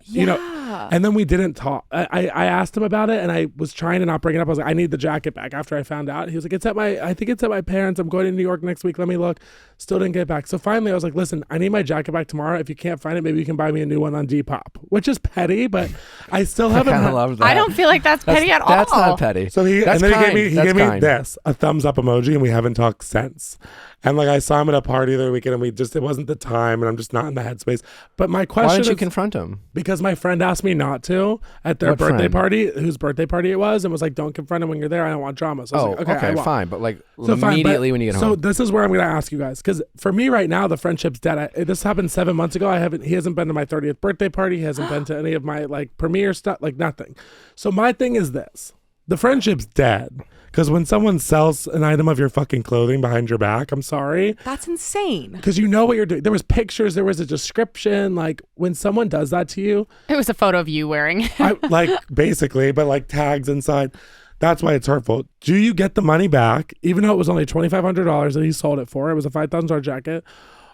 You know, and then we didn't talk. I asked him about it, and I was trying to not bring it up. I was like, I need the jacket back after I found out. He was like, I think it's at my parents'. I'm going to New York next week. Let me look. Still didn't get it back. So finally I was like, listen, I need my jacket back tomorrow. If you can't find it, maybe you can buy me a new one on Depop, which is petty, but I still haven't. I love that. I don't feel like that's petty at all. That's not petty. So he That's gave kind. me this, a thumbs up emoji, and we haven't talked since. And like I saw him at a party the other weekend, and it wasn't the time, and I'm just not in the headspace. But my question Why didn't you is, confront him? because my friend asked me not to at their What birthday friend? party, whose birthday party it was, and was like, don't confront him when you're there. I don't want drama. So I was like, okay, I won't. Fine. But like So fine, immediately but- when you get so home. this is where I'm going to ask you guys, because for me right now, the friendship's dead. This happened 7 months ago. He hasn't been to my 30th birthday party. He hasn't been to any of my like premiere stuff, like nothing. So my thing is this: the friendship's dead. Because when someone sells an item of your fucking clothing behind your back, I'm sorry. That's insane. Because you know what you're doing. There was pictures, there was a description. Like when someone does that to you, It was a photo of you wearing it. basically, but like tags inside. That's why it's hurtful. Do you get the money back, even though it was only $2,500 that he sold it for? It was a $5,000 jacket.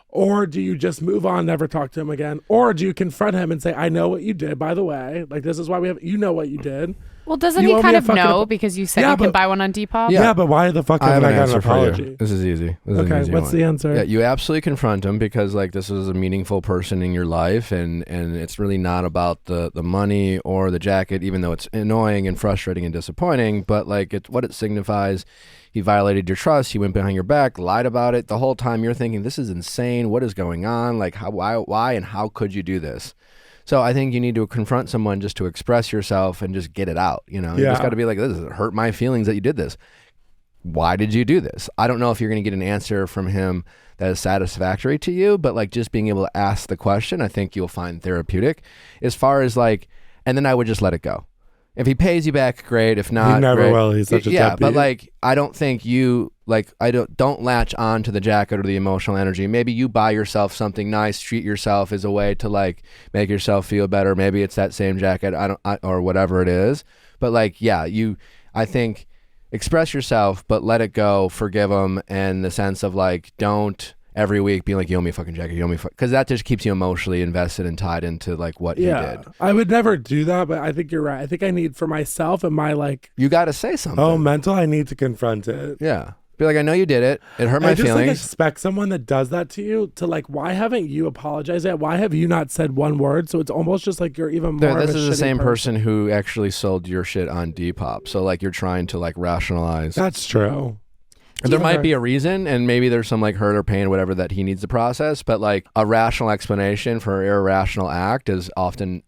Or do you just move on, never talk to him again? Or do you confront him and say, I know what you did, by the way. Like, this is why you know what you did. Well, doesn't You he owe me kind a of fucking know ap- because you said Yeah, you can but- buy one on Depop? Yeah, but why the fuck I have haven't an I gotten answer an for you. apology? This is easy. This is an Okay, easy what's one. the answer? Yeah, you absolutely confront him because like this is a meaningful person in your life, and it's really not about the money or the jacket, even though it's annoying and frustrating and disappointing. But like what it signifies, he violated your trust. He went behind your back, lied about it. The whole time you're thinking, this is insane. What is going on? Like why, and how could you do this? So I think you need to confront someone just to express yourself and just get it out. You know, you just got to be like, this hurt my feelings that you did this. Why did you do this? I don't know if you're going to get an answer from him that is satisfactory to you, but like just being able to ask the question, I think you'll find therapeutic. As far as like, and then I would just let it go. If he pays you back, great. If not, He never great. will. He's such a yeah. deadbeat. But like, I don't think you like. Don't latch on to the jacket or the emotional energy. Maybe you buy yourself something nice, treat yourself as a way to like make yourself feel better. Maybe it's that same jacket. Or whatever it is. But like, yeah, I think express yourself, but let it go. Forgive him, and the sense of like, don't every week be like, you owe me a fucking jacket, you owe me, because that just keeps you emotionally invested and tied into like what he did. I would never do that, but I think you're right. I think I need for myself and my like, You got to say something. mental, I need to confront it. Yeah. Be like, I know you did it. It hurt my I just like feelings. expect someone that does that to you to like, why haven't you apologized yet? Why have you not said one word? So it's almost just like you're even more. This of a is the shitty same person who actually sold your shit on Depop. So like you're trying to like rationalize. That's true. And there might be a reason, and maybe there's some like hurt or pain or whatever that he needs to process, but like a rational explanation for an irrational act is often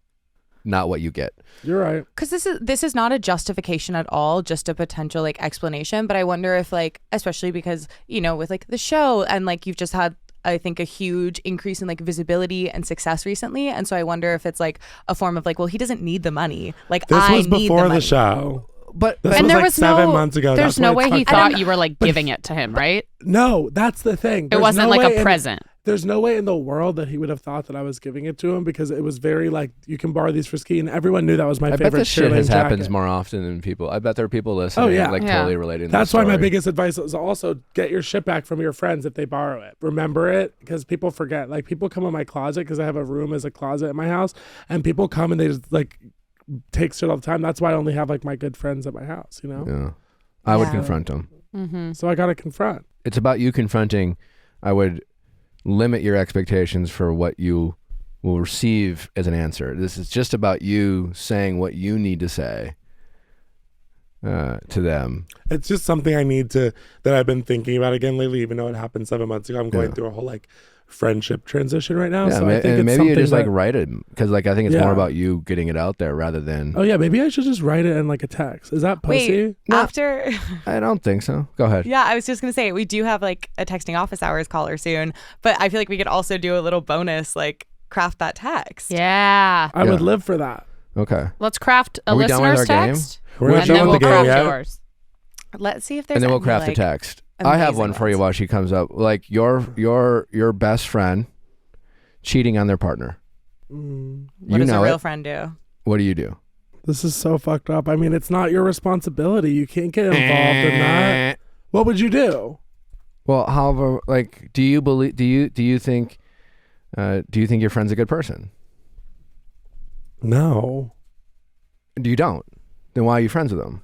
not what you get. You're right. Because this is not a justification at all, just a potential like explanation. But I wonder if like, especially because, you know, with like the show and like you've just had, I think, a huge increase in like visibility and success recently. And so I wonder if it's like a form of like, well, he doesn't need the money. Like This I was need before the money. show. But This and was there like was 7 months ago. There's That's no what way it's he talking- thought you were like giving it to him, right? No, that's the thing. It There's wasn't no like way a present. There's no way in the world that he would have thought that I was giving it to him because it was very like, you can borrow these for ski, and everyone knew that was my I favorite bet this shit cheerleading happens jacket. more often than people. I bet there are people listening yeah. like Yeah. totally relating to That's the why my story. biggest advice is also get your shit back from your friends if they borrow it. Remember it, because people forget. Like, people come in my closet because I have a room as a closet in my house, and people come and they just like take shit all the time. That's why I only have like my good friends at my house, you know? Yeah. I would Yeah. confront them. Mm-hmm. So I got to confront. It's about you confronting. I would limit your expectations for what you will receive as an answer. This is just about you saying what you need to say to them. It's just something I need to, that I've been thinking about again lately, even though it happened 7 months ago. I'm going Yeah. through a whole like friendship transition right now. Yeah, So I think and it's maybe you something just like that- write it, because like I think it's Yeah. more about you getting it out there rather than. Oh yeah, maybe I should just write it in like a text. Is that pussy? Wait, No. after I don't think so. Go ahead. yeah, I was just gonna say we do have like a texting office hours caller soon, but I feel like we could also do a little bonus like craft that text. Yeah. I Yeah. would live for that. Okay. Let's craft a Are we done with listener's our game? text. We're not And done then with we'll the game craft yet. yours. Let's see if there's And then we'll any, craft like, the text. I have amazing one for you ones. while she comes up. Like your best friend cheating on their partner. Mm. What You does a know real it. friend do? What do you do? This is so fucked up. I mean, it's not your responsibility. You can't get involved in that. What would you do? Well, however, like, do you believe? Do you think your friend's a good person? No. You don't. Then why are you friends with them?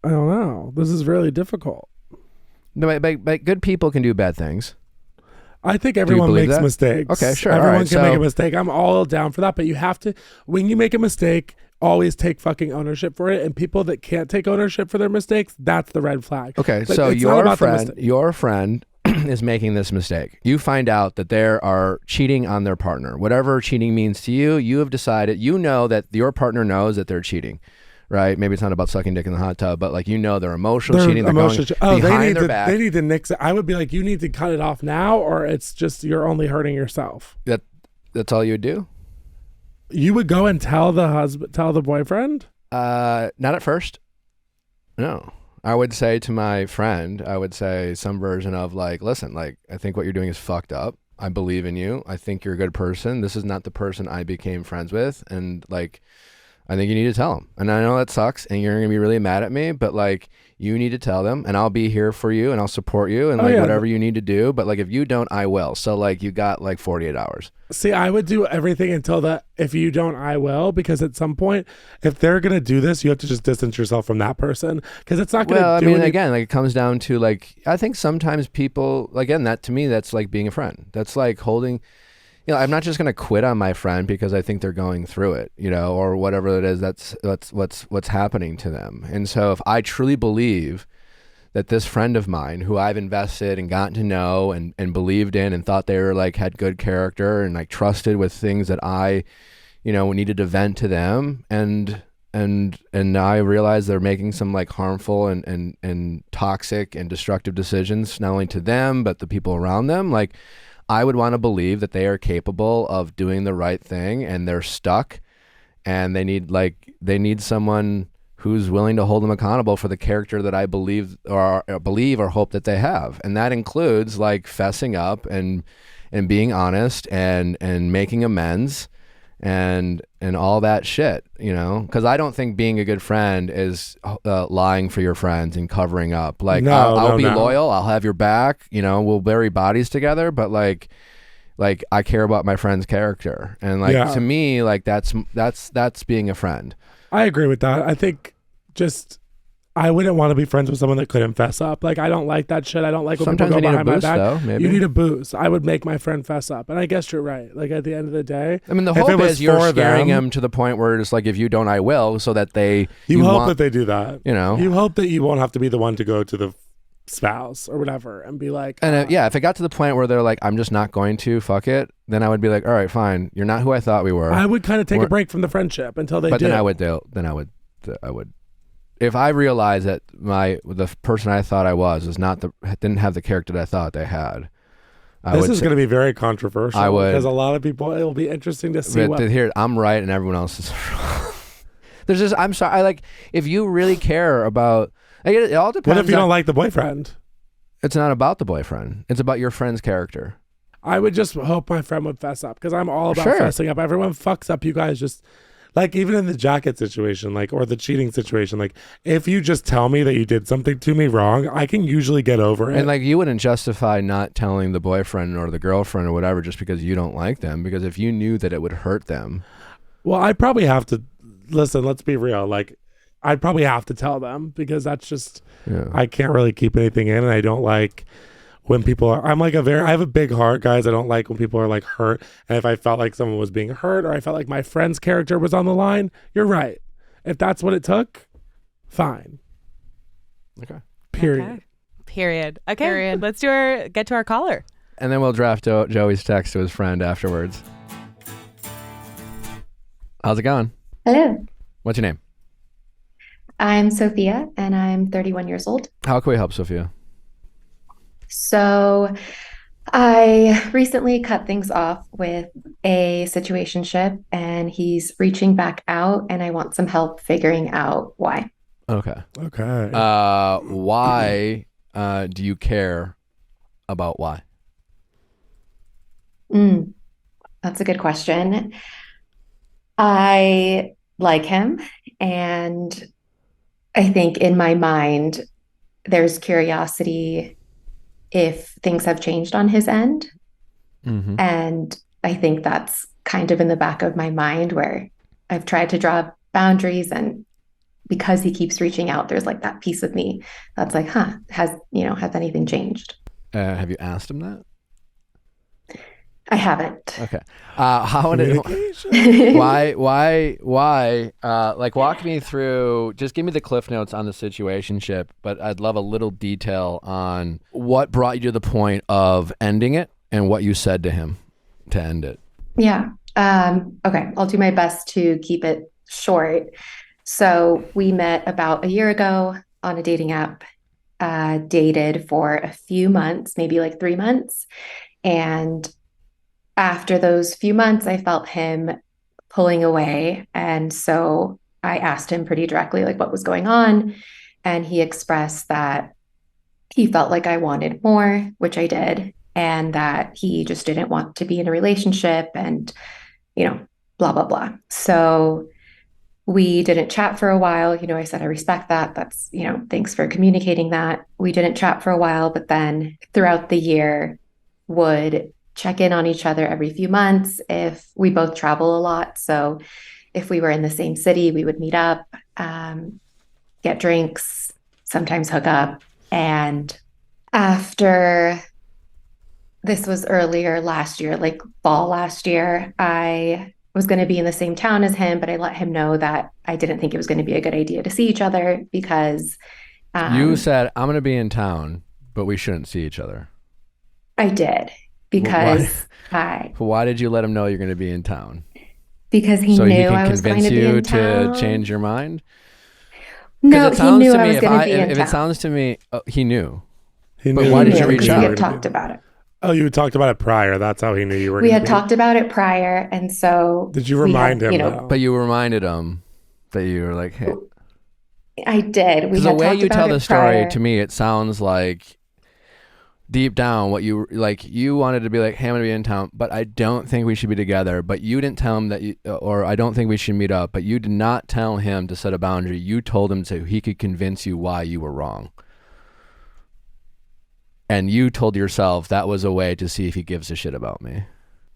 I don't know. This is really difficult. No, but good people can do bad things. I think everyone believe makes that? mistakes. Okay, sure. Everyone All right, can make so- a mistake. I'm all down for that, but you have to, when you make a mistake, always take fucking ownership for it. And people that can't take ownership for their mistakes, that's the red flag. Okay, Like, so it's not about the mistake. your friend is making this mistake. You find out that they are cheating on their partner. Whatever cheating means to you, you have decided, you know that your partner knows that they're cheating, right? Maybe it's not about sucking dick in the hot tub, but like, you know, they're emotional They're cheating. They're emotional going they behind need their to, back. They need to nix it. I would be like, you need to cut it off now, or it's just you're only hurting yourself. That's all you would do? You would go and tell the boyfriend? Not at first. No. I would say to my friend, I would say some version of like, listen, like, I think what you're doing is fucked up. I believe in you. I think you're a good person. This is not the person I became friends with. And like, I think you need to tell them. And I know that sucks and you're going to be really mad at me, but like, you need to tell them and I'll be here for you and I'll support you and like whatever you need to do. But like, if you don't, I will. So like, you got like 48 hours. See, I would do everything until that. If you don't, I will. Because at some point, if they're going to do this, you have to just distance yourself from that person. Because it's not going to Well, I do mean, any- again, like it comes down to like, I think sometimes people, again, that to me, that's like being a friend. That's like holding, you know, I'm not just going to quit on my friend because I think they're going through it, you know, or whatever it is. That's what's happening to them. And so if I truly believe that this friend of mine who I've invested and gotten to know and believed in and thought they were like had good character and like trusted with things that I, you know, needed to vent to them and now I realize they're making some like harmful and toxic and destructive decisions, not only to them, but the people around them. Like I would want to believe that they are capable of doing the right thing and they're stuck and they need someone who's willing to hold them accountable for the character that I believe or hope that they have. And that includes like fessing up and being honest and making amends and all that shit, you know, because I don't think being a good friend is lying for your friends and covering up. Like I'll be loyal, I'll have your back, you know, we'll bury bodies together, but like I care about my friend's character. And like to me, like that's being a friend. I agree with that. I think I wouldn't want to be friends with someone that couldn't fess up. Like, I don't like that shit. I don't like when Sometimes people go you need a behind my boost, back. though, maybe. You need a boost. I would make my friend fess up. And I guess you're right. Like, at the end of the day. I mean, the if it hope was is you're for scaring them- them to the point where it's like, if you don't, I will, so that You hope want, that they do that. you know. You hope that you won't have to be the one to go to the spouse or whatever and be like, And if it got to the point where they're like, I'm just not going to, fuck it, then I would be like, all right, fine. You're not who I thought we were. I would kind of take a break from the friendship until they do. But then I would, if I realized that the person I thought I was didn't have the character that I thought they had. This is going to be very controversial. I would, because a lot of people, it'll be interesting to see what. Here, I'm right and everyone else is wrong. There's just, I'm sorry, if you really care about, it all depends. What if you don't like the boyfriend? It's not about the boyfriend. It's about your friend's character. I would just hope my friend would fess up because I'm all about fessing up. Everyone fucks up. You guys just, even in the jacket situation, or the cheating situation, if you just tell me that you did something to me wrong, I can usually get over it. And you wouldn't justify not telling the boyfriend or the girlfriend or whatever just because you don't like them, because if you knew that it would hurt them. Well, I probably have to, listen, let's be real. I'd probably have to tell them because that's just, I can't really keep anything in, and I don't like when people are, I have a big heart, guys. I don't like when people are hurt. And if I felt like someone was being hurt or I felt like my friend's character was on the line, you're right. If that's what it took, fine. Okay. Period. Okay. Period. Let's get to our caller. And then we'll draft Joey's text to his friend afterwards. How's it going? Hello, What's your name? I'm Sophia and I'm 31 years old. How can we help, Sophia? So I recently cut things off with a situationship and he's reaching back out and I want some help figuring out why. Okay. Okay. Why do you care about why? That's a good question. I like him and I think in my mind there's curiosity if things have changed on his end. Mm-hmm. And I think that's kind of in the back of my mind where I've tried to draw boundaries, and because he keeps reaching out, there's that piece of me that's has anything changed? Have you asked him that? I haven't. Okay. How did why walk me through, just give me the cliff notes on the situationship, but I'd love a little detail on what brought you to the point of ending it and what you said to him to end it. Yeah. Okay. I'll do my best to keep it short. So we met about a year ago on a dating app, dated for a few months, maybe 3 months. And after those few months, I felt him pulling away. And so I asked him pretty directly, what was going on. And he expressed that he felt like I wanted more, which I did, and that he just didn't want to be in a relationship and, blah, blah, blah. So we didn't chat for a while. I said, I respect that. That's, thanks for communicating that. We didn't chat for a while, but then throughout the year would check in on each other every few months if we both travel a lot. So if we were in the same city, we would meet up, get drinks, sometimes hook up. And after, this was earlier last year, fall last year, I was going to be in the same town as him, but I let him know that I didn't think it was going to be a good idea to see each other because you said, I'm going to be in town, but we shouldn't see each other. I did. Because why did you let him know you're going to be in town? Because he knew I was going to be in town. So he can convince you to change your mind? No, he knew I was going to be in town. If it sounds to me, he knew. But why did you reach out? We had talked about it. Oh, you had talked about it prior. That's how he knew you were. We had talked about it prior, and so did you remind him? Though? But you reminded him that you were like, "Hey." I did. The way you tell the story to me, it sounds like deep down what you wanted to be like, hey, I'm gonna be in town, but I don't think we should be together. But you didn't tell him that or I don't think we should meet up, but you did not tell him to set a boundary. You told him so he could convince you why you were wrong. And you told yourself that was a way to see if he gives a shit about me.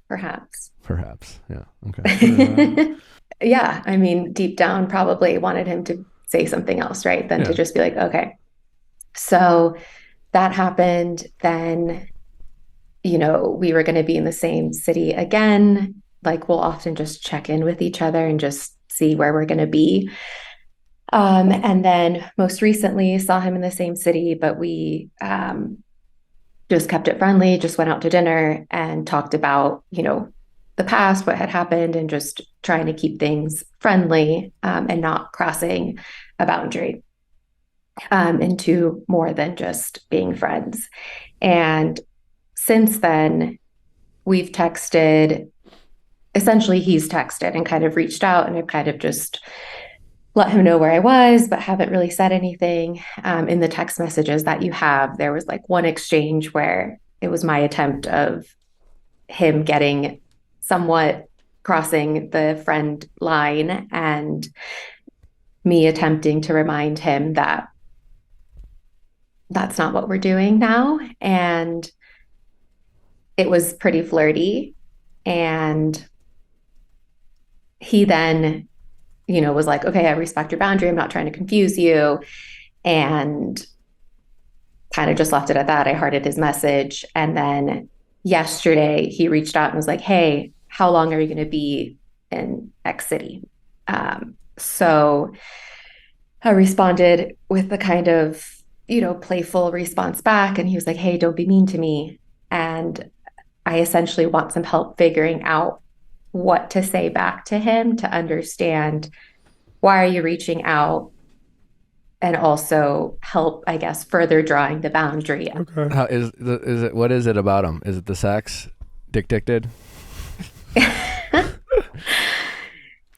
Perhaps. Yeah. Okay. Yeah. I mean, deep down probably wanted him to say something else, right? Than to just be like, okay. So that happened. Then, we were going to be in the same city again. We'll often just check in with each other and just see where we're going to be. And then most recently saw him in the same city, but we just kept it friendly, just went out to dinner and talked about, the past, what had happened, and just trying to keep things friendly and not crossing a boundary into more than just being friends. And since then, we've texted, essentially he's texted and kind of reached out, and I've kind of just let him know where I was, but haven't really said anything. In the text messages that you have, there was like one exchange where it was my attempt of him getting somewhat crossing the friend line and me attempting to remind him that that's not what we're doing now. And it was pretty flirty. And he then, was like, okay, I respect your boundary. I'm not trying to confuse you. And kind of just left it at that. I hearted his message. And then yesterday he reached out and was like, hey, how long are you going to be in X city? So I responded with the kind of, playful response back. And he was like, hey, don't be mean to me. And I essentially want some help figuring out what to say back to him to understand why are you reaching out, and also help, I guess, further drawing the boundary. Okay. How is it? What is it about him? Is it the sex? Dictated?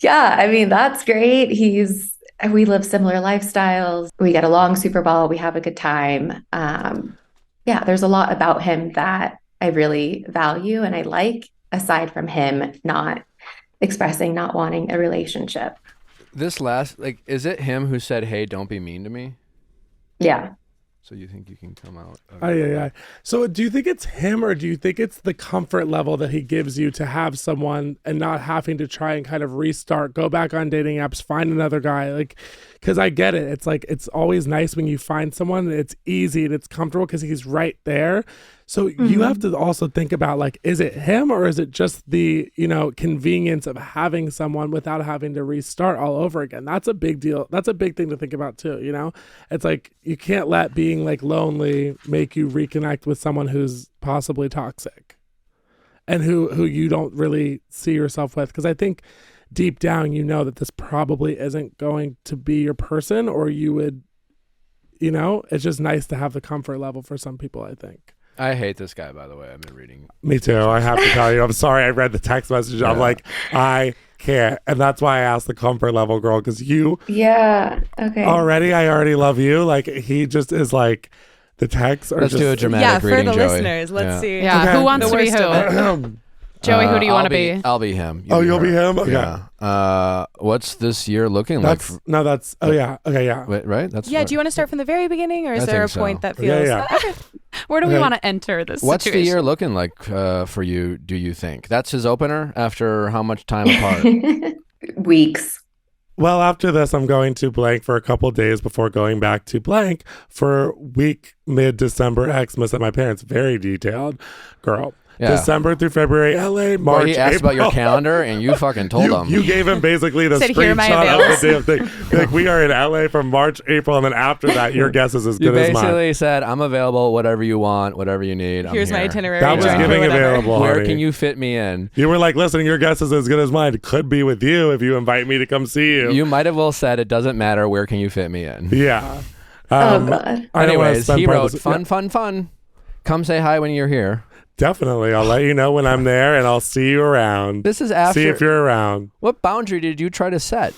Yeah, I mean, that's great. We live similar lifestyles. We get along super well. We have a good time. Yeah, there's a lot about him that I really value and I like, aside from him not expressing not wanting a relationship. This last, is it him who said, hey, don't be mean to me? Yeah. So you think you can come out? Yeah. So do you think it's him, or do you think it's the comfort level that he gives you to have someone and not having to try and kind of restart, go back on dating apps, find another guy? Because I get it. It's it's always nice when you find someone and it's easy and it's comfortable because he's right there. So you have to also think about, is it him, or is it just the, convenience of having someone without having to restart all over again? That's a big deal. That's a big thing to think about too, It's you can't let being lonely make you reconnect with someone who's possibly toxic and who you don't really see yourself with. Because I think deep down, that this probably isn't going to be your person, or you would, it's just nice to have the comfort level for some people, I think. I hate this guy, by the way. I've been reading. Me too. I have to tell you. I'm sorry. I read the text message. Yeah. I'm like, I can't. And that's why I asked the comfort level girl, because you. Yeah. Okay. I already love you. He just is the texts are Let's do a dramatic for reading, the Joey. listeners. Let's see. Yeah. Okay. Who wants The to be worst of who? Joey, who do you want to be? I'll be him. You'll be him? Okay. Yeah. What's this year looking like? Yeah. Okay, yeah. Wait, right? That's Yeah, do you want to start from the very beginning, or is I there a think so. point that feels... Yeah. Okay. Where do we want to enter this What's situation? the year looking like for you, do you think? That's his opener after how much time apart? Weeks. Well, after this, I'm going to blank for a couple days before going back to blank for week mid-December Xmas at my parents. Very detailed. Girl. Yeah. December through February, LA, March, Well, he asked April. about your calendar, and you fucking told him. You gave him basically the Said, "Here are my screenshot of the damn thing. We are in LA from March, April, and then after that, your guess is as You good as mine. basically said, I'm available, whatever you want, whatever you need. I'm Here's here. my itinerary. That was join giving or whatever. available, Where honey. can you fit me in? You were like, listen, your guess is as good as mine. It could be with you if you invite me to come see you. You might have well said, it doesn't matter, where can you fit me in? Yeah. Oh, God. I don't wanna Anyways, spend he part wrote, of this- fun. Come say hi when you're here. Definitely. I'll let you know when I'm there, and I'll see you around. This is after. See if you're around. What boundary did you try to set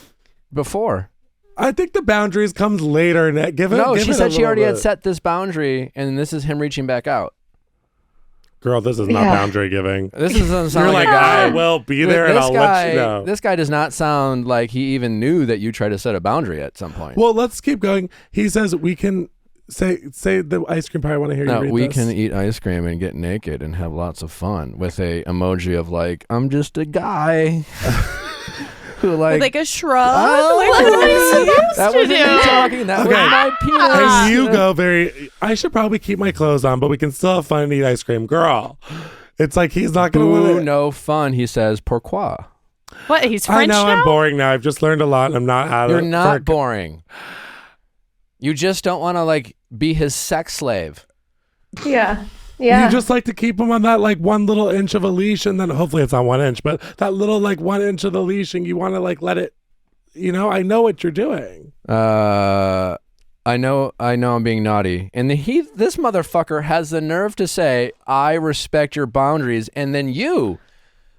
before? I think the boundaries comes later. Give it. No, give she it a said she little already had bit. set this boundary, and this is him reaching back out. Girl, this is not Yeah. boundary giving. This doesn't sound You're like, a I will be there, and this I'll guy, let you know. This guy does not sound like he even knew that you tried to set a boundary at some point. Well, let's keep going. He says we can say the ice cream pie. I want to hear no, you read we this. can eat ice cream and get naked and have lots of fun with a emoji of I'm just a guy who With a shrug. that wasn't me talking. That was Okay. my penis. And you go I should probably keep my clothes on, but we can still have fun and eat ice cream. Girl, it's he's not going to Boo, win it. no fun. He says, pourquoi? What? He's I French know now? I'm boring now. I've just learned a lot. And I'm not out You're of not boring. You just don't want to like be his sex slave. Yeah. Yeah. You just like to keep him on that like 1 little inch of a leash, and then hopefully it's not 1 inch, but that little like 1 inch of the leash, and you want to like let it. I know what you're doing. I know I'm being naughty. And this motherfucker has the nerve to say, I respect your boundaries. And then you,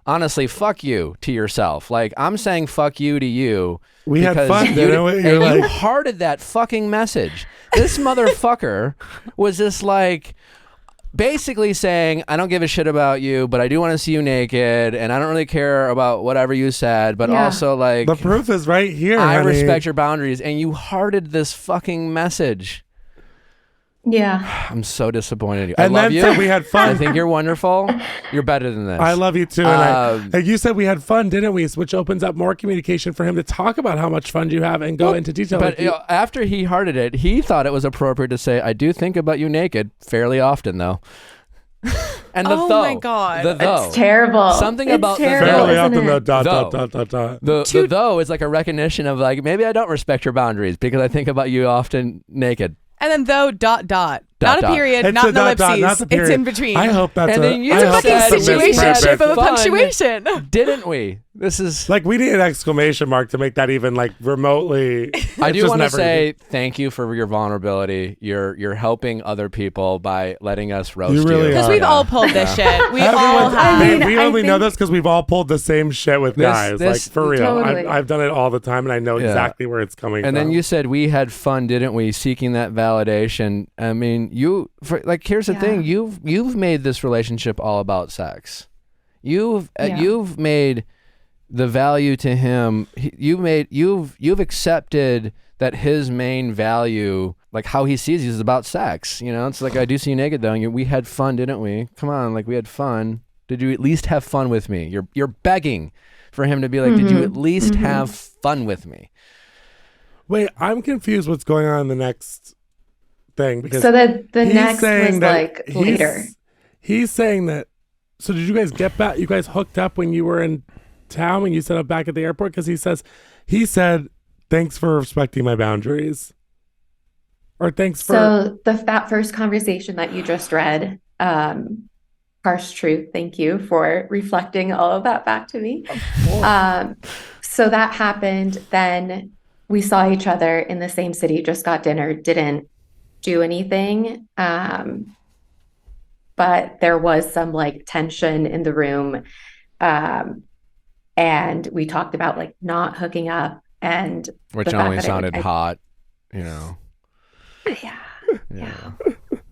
honestly, fuck you to yourself. Like, I'm saying fuck you to you. We had because fun. You know what? You're you like, hearted that fucking message. This motherfucker was just like, basically saying, I don't give a shit about you, but I do want to see you naked, and I don't really care about whatever you said, but also like the proof is right here. I honey. respect your boundaries, and you hearted this fucking message. Yeah. I'm so disappointed in you. And I love then you. said we had fun. I think you're wonderful. You're better than this. I love you too. And you said we had fun, didn't we? Which opens up more communication for him to talk about how much fun you have and go into detail. But after he hearted it, he thought it was appropriate to say, I do think about you naked fairly often, though. And the Oh though. my God. The though. It's terrible. Something It's about the terrible, though. fairly isn't often though. it? Dot. The though is like a recognition of like, maybe I don't respect your boundaries because I think about you often naked. And then though, dot. Not a period, It's not a in the dot, ellipses. not the period. It's in between. I hope that's And then you I It's a hope fucking that's a situationship of a Fun. punctuation. Didn't we? This is Like we need an exclamation mark to make that even like remotely. I it's do just want to never say thank you for your vulnerability. You're helping other people by letting us roast you. really Because are. we've all pulled this shit. We all Everyone's- have. I mean, we I only know think- this because we've all pulled the same shit with guys. Like for real, Totally. I've done it all the time, and I know Yeah. exactly where it's coming And from. then you said we had fun, didn't we? Seeking that validation. I mean, here's the thing. You've made this relationship all about sex. You've made the value to him. You've accepted that his main value, like how he sees you, is about sex. It's like, I do see you naked though. And we had fun, didn't we? Come on, like we had fun. Did you at least have fun with me? You're begging for him to be like, did you at least have fun with me? Wait, I'm confused. What's going on in the next thing? Because So the he's next saying was that like later. He's saying that. So did you guys get back? You guys hooked up when you were in town when you set up back at the airport? Because he said, thanks for respecting my boundaries, or thanks for. So that first conversation that you just read, harsh truth. Thank you for reflecting all of that back to me. So that happened. Then we saw each other in the same city, just got dinner, didn't do anything. But there was some like tension in the room. And we talked about like not hooking up and Which the fact only that sounded I- hot, Yeah.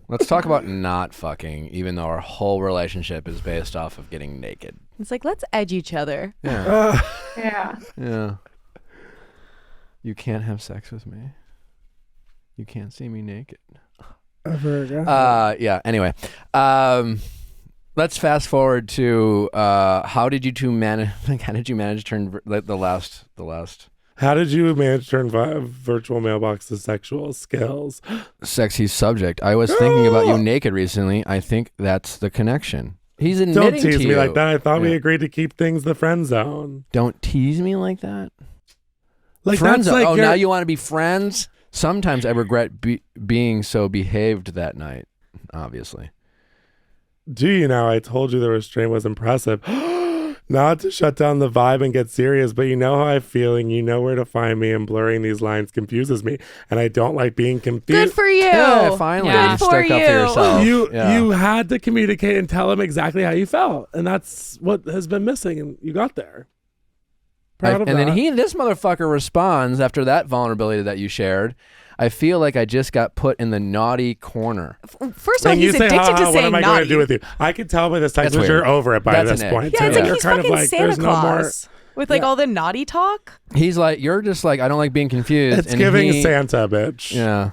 Let's talk about not fucking, even though our whole relationship is based off of getting naked. It's like, let's edge each other. Yeah. Yeah. Yeah. You can't have sex with me. You can't see me naked. Yeah. Anyway, let's fast forward to how did you two manage? How did you manage to turn the last? How did you manage to turn virtual mailbox to sexual skills? Sexy subject. I was thinking about you naked recently. I think that's the connection. He's Don't admitting tease to me you. like that. I thought we Yeah. agreed to keep things the friend zone. Don't tease me like that. Like Friends. that's like Oh, your- now you want to be friends? Sometimes I regret being so behaved that night. Obviously. Do you now? I told you the restraint was impressive. Not to shut down the vibe and get serious, but you know how I feel and you know where to find me, and blurring these lines confuses me, and I don't like being confused. Good for you. Yeah, finally Yeah. you Good for stuck up for you. yourself. You had to communicate and tell him exactly how you felt, and that's what has been missing, and you got there. Proud of and that. then this motherfucker responds after that vulnerability that you shared. I feel like I just got put in the naughty corner. First of all, And you he's say, addicted "Ha, to ha, what saying am I going naughty. to do with you?" I can tell by this text That's that you're weird. over it by That's this an ick. point. Yeah, too. it's like You're he's kind of fucking like, Santa there's no more. Claus with like all the naughty talk. He's like, you're just like, I don't like being confused. It's and giving he- Santa, bitch. Yeah.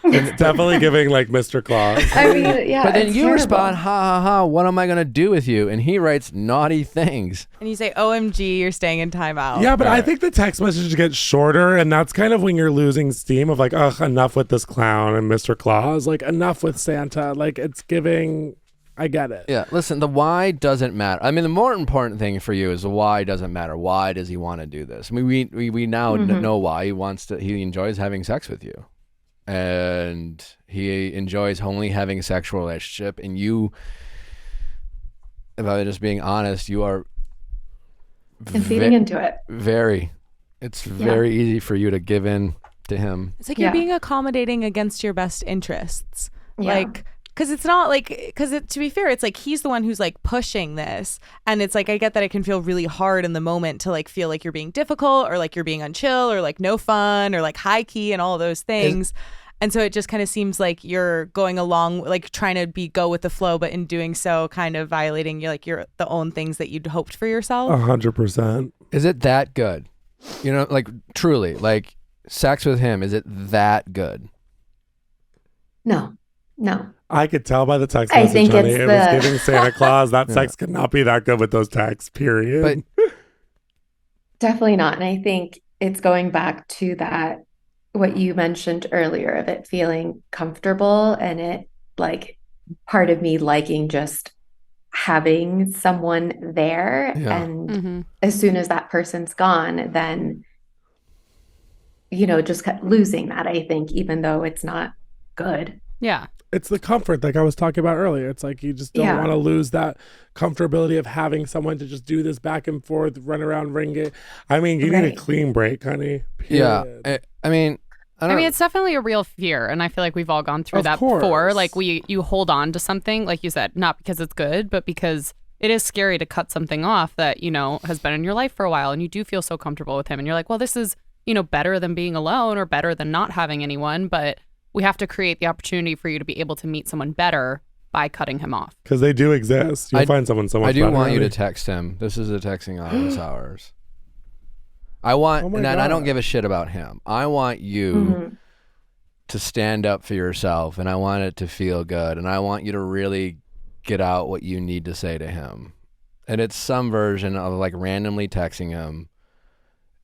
It's definitely giving like Mr. Claus. I mean, yeah. But then it's you terrible. respond, ha ha ha, what am I going to do with you? And he writes naughty things. And you say, OMG, you're staying in timeout. Yeah, but I Right. think the text messages get shorter, and that's kind of when you're losing steam of like, ugh, enough with this clown and Mr. Claus. Like, enough with Santa. Like, it's giving I get it. Yeah, listen, the why doesn't matter. I mean, the more important thing for you is the why doesn't matter. Why does he want to do this? I mean, we now know why he enjoys having sex with you. And he enjoys only having a sexual relationship. And you, if I'm just being honest, you are And feeding into it. It's very easy for you to give in to him. It's like you're being accommodating against your best interests. Yeah. Like, because it's not like, to be fair, it's like he's the one who's like pushing this. And it's like, I get that it can feel really hard in the moment to like feel like you're being difficult or like you're being unchill or like no fun or like high key and all of those things. And so it just kind of seems like you're going along, like trying to go with the flow, but in doing so, kind of violating your the own things that you'd hoped for yourself. 100%. Is it that good? You know, like truly, like sex with him, is it that good? No. I could tell by the text I message, think honey. it's It was giving Santa Claus. That sex could not be that good with those texts, period. But Definitely not. And I think it's going back to that, what you mentioned earlier of it feeling comfortable and it like part of me liking just having someone there. Yeah. And as soon as that person's gone, then, just losing that, I think, even though it's not good. Yeah. It's the comfort, like I was talking about earlier. It's like you just don't want to lose that comfortability of having someone to just do this back and forth, run around, ring it. I mean, you need a clean break, honey. Period. yeah, I mean, I mean, it's definitely a real fear, and I feel like we've all gone through Of that course. before. Like you hold on to something, like you said, not because it's good, but because it is scary to cut something off that has been in your life for a while, and you do feel so comfortable with him, and you're like, well, this is better than being alone or better than not having anyone, but we have to create the opportunity for you to be able to meet someone better by cutting him off. Because they do exist. You'll find someone so much I do better, want you honey. to text him. This is a texting office hours. I want, Oh my and I don't God. give a shit about him. I want you to stand up for yourself, and I want it to feel good, and I want you to really get out what you need to say to him. And it's some version of like randomly texting him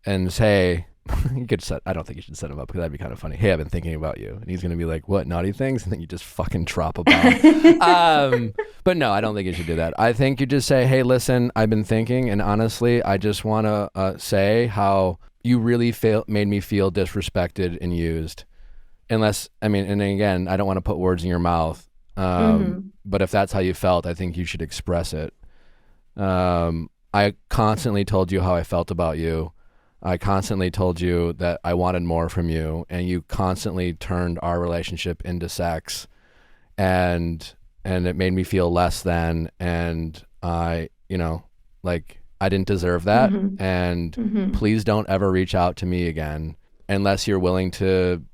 and say, you could set, I don't think you should set him up because that'd be kind of funny. Hey, I've been thinking about you. And he's going to be like, what, naughty things? And then you just fucking drop a bomb. But no, I don't think you should do that. I think you just say, hey, listen, I've been thinking, and honestly, I just want to say how you really made me feel disrespected and used. Unless, I mean, and again, I don't want to put words in your mouth. But if that's how you felt, I think you should express it. I constantly told you how I felt about you. I constantly told you that I wanted more from you, and you constantly turned our relationship into sex, and it made me feel less than, and I didn't deserve that, and please don't ever reach out to me again unless you're willing to,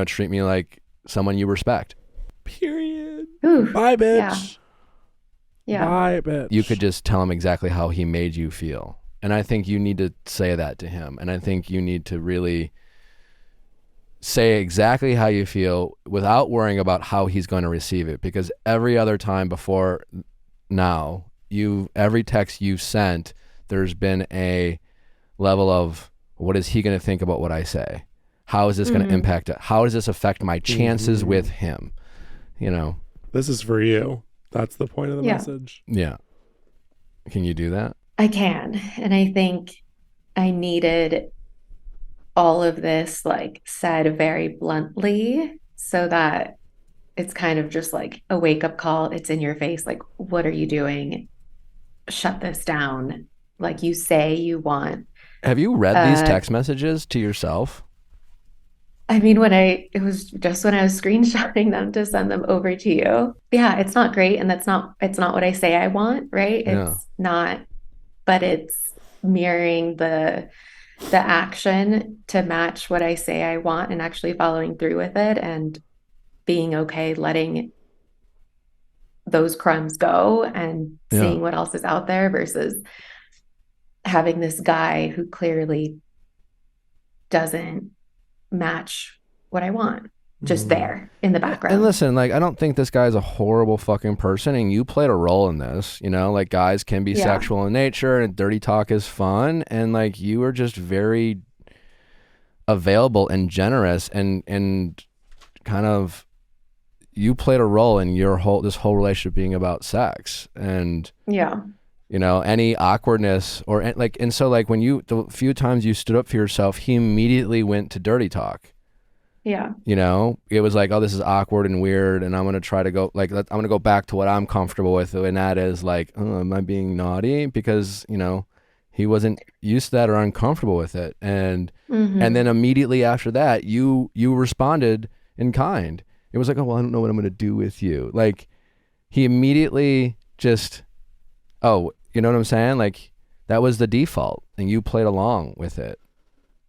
treat me like someone you respect. Period. Ooh, Bye, bitch. Yeah. Bye, bitch. You could just tell him exactly how he made you feel. And I think you need to say that to him. And I think you need to really say exactly how you feel without worrying about how he's going to receive it. Because every other time before now, every text you've sent, there's been a level of, what is he going to think about what I say? How is this going to impact it? How does this affect my chances with him? This is for you. That's the point of the message. Yeah. Can you do that? I can. And I think I needed all of this said very bluntly so that it's kind of just like a wake-up call. It's in your face. Like, what are you doing? Shut this down. Like you say you want. Have you read these text messages to yourself? I mean, it was just when I was screenshotting them to send them over to you. Yeah, it's not great. And it's not what I say I want, right? It's not, but it's mirroring the action to match what I say I want and actually following through with it and being okay letting those crumbs go and seeing what else is out there versus having this guy who clearly doesn't match what I want just there in the background. And listen, I don't think this guy's a horrible fucking person, and you played a role in this, guys can be sexual in nature and dirty talk is fun, and you were just very available and generous and kind of you played a role in this whole relationship being about sex, and Yeah. any awkwardness and so like when the few times you stood up for yourself, he immediately went to dirty talk. Yeah. It was like, oh, this is awkward and weird, and I'm gonna try to go I'm gonna go back to what I'm comfortable with, and that is like, oh, am I being naughty? Because he wasn't used to that or uncomfortable with it, and then immediately after that, you responded in kind. It was like, oh, well, I don't know what I'm gonna do with you. Like, he immediately just, oh, you know what I'm saying? Like, that was the default, and you played along with it.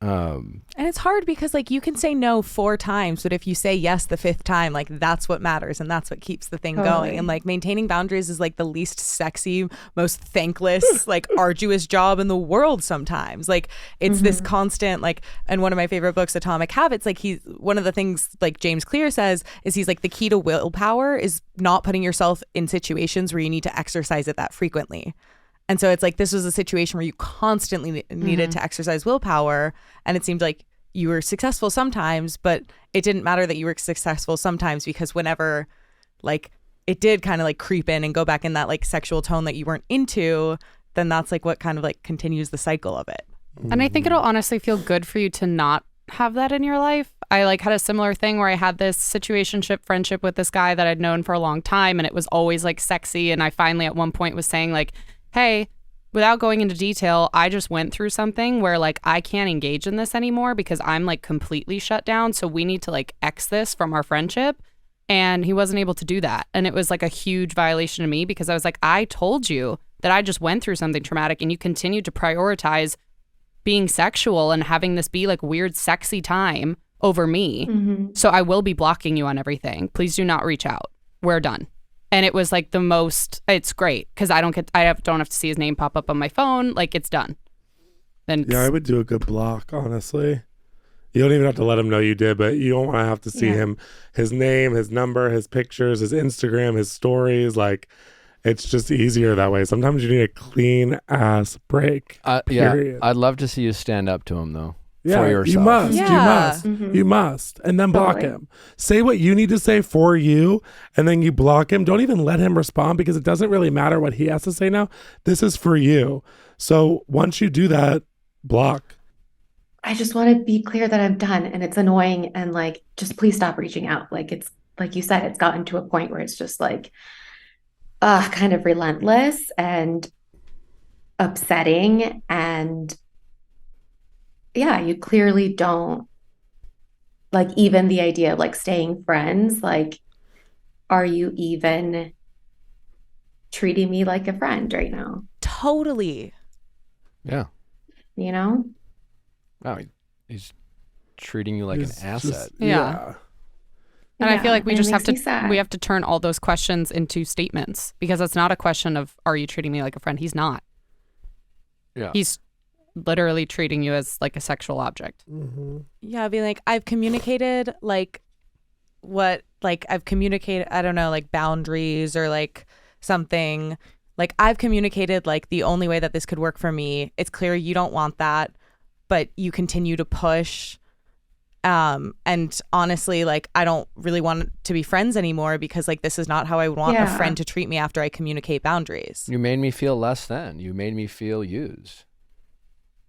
And it's hard because like you can say no 4 times, but if you say yes the 5th time, like that's what matters and that's what keeps the thing going. And like maintaining boundaries is like the least sexy, most thankless, like arduous job in the world sometimes. Like it's this constant like, and one of my favorite books, Atomic Habits, like one of the things like James Clear says is he's like, the key to willpower is not putting yourself in situations where you need to exercise it that frequently. And so it's like, this was a situation where you constantly needed to exercise willpower. And it seemed like you were successful sometimes, but it didn't matter that you were successful sometimes, because whenever like it did kind of like creep in and go back in that like sexual tone that you weren't into, then that's like what kind of like continues the cycle of it. And I think it'll honestly feel good for you to not have that in your life. I like had a similar thing where I had this situationship friendship with this guy that I'd known for a long time, and it was always like sexy. And I finally at one point was saying like, hey, without going into detail, I just went through something where like I can't engage in this anymore because I'm like completely shut down. So we need to like X this from our friendship. And he wasn't able to do that. And it was like a huge violation to me because I was like, I told you that I just went through something traumatic and you continued to prioritize being sexual and having this be like weird, sexy time over me. So I will be blocking you on everything. Please do not reach out. We're done. And it was like the most, it's great because I don't have to see his name pop up on my phone. Like it's done. Then Yeah, I would do a good block, honestly. You don't even have to let him know you did, but you don't want to have to see him, his name, his number, his pictures, his Instagram, his stories. Like, it's just easier that way. Sometimes you need a clean ass break. Period. I'd love to see you stand up to him though. Yeah, for yourself. you must. Yeah. You must. You must. And then block him. Say what you need to say for you, and then you block him. Don't even let him respond because it doesn't really matter what he has to say now. This is for you. So once you do that, block. I just want to be clear that I'm done, and it's annoying, and like just please stop reaching out. Like it's like you said, it's gotten to a point where it's just like kind of relentless and upsetting, and yeah, you clearly don't like even the idea of like staying friends. Like, are you even treating me like a friend right now? Totally. Yeah. You know? Wow, he's treating you like an asset. Yeah. And I feel like we and it just have makes me to sad. turn all those questions into statements because it's not a question of are you treating me like a friend? He's not. Yeah. He's literally treating you as like a sexual object. Yeah, being like, I've communicated like what, like I've communicated, I don't know, like boundaries or like something. Like I've communicated like the only way that this could work for me. It's clear you don't want that, but you continue to push. And honestly, like I don't really want to be friends anymore because like this is not how I want a friend to treat me after I communicate boundaries. You made me feel less than. You made me feel used.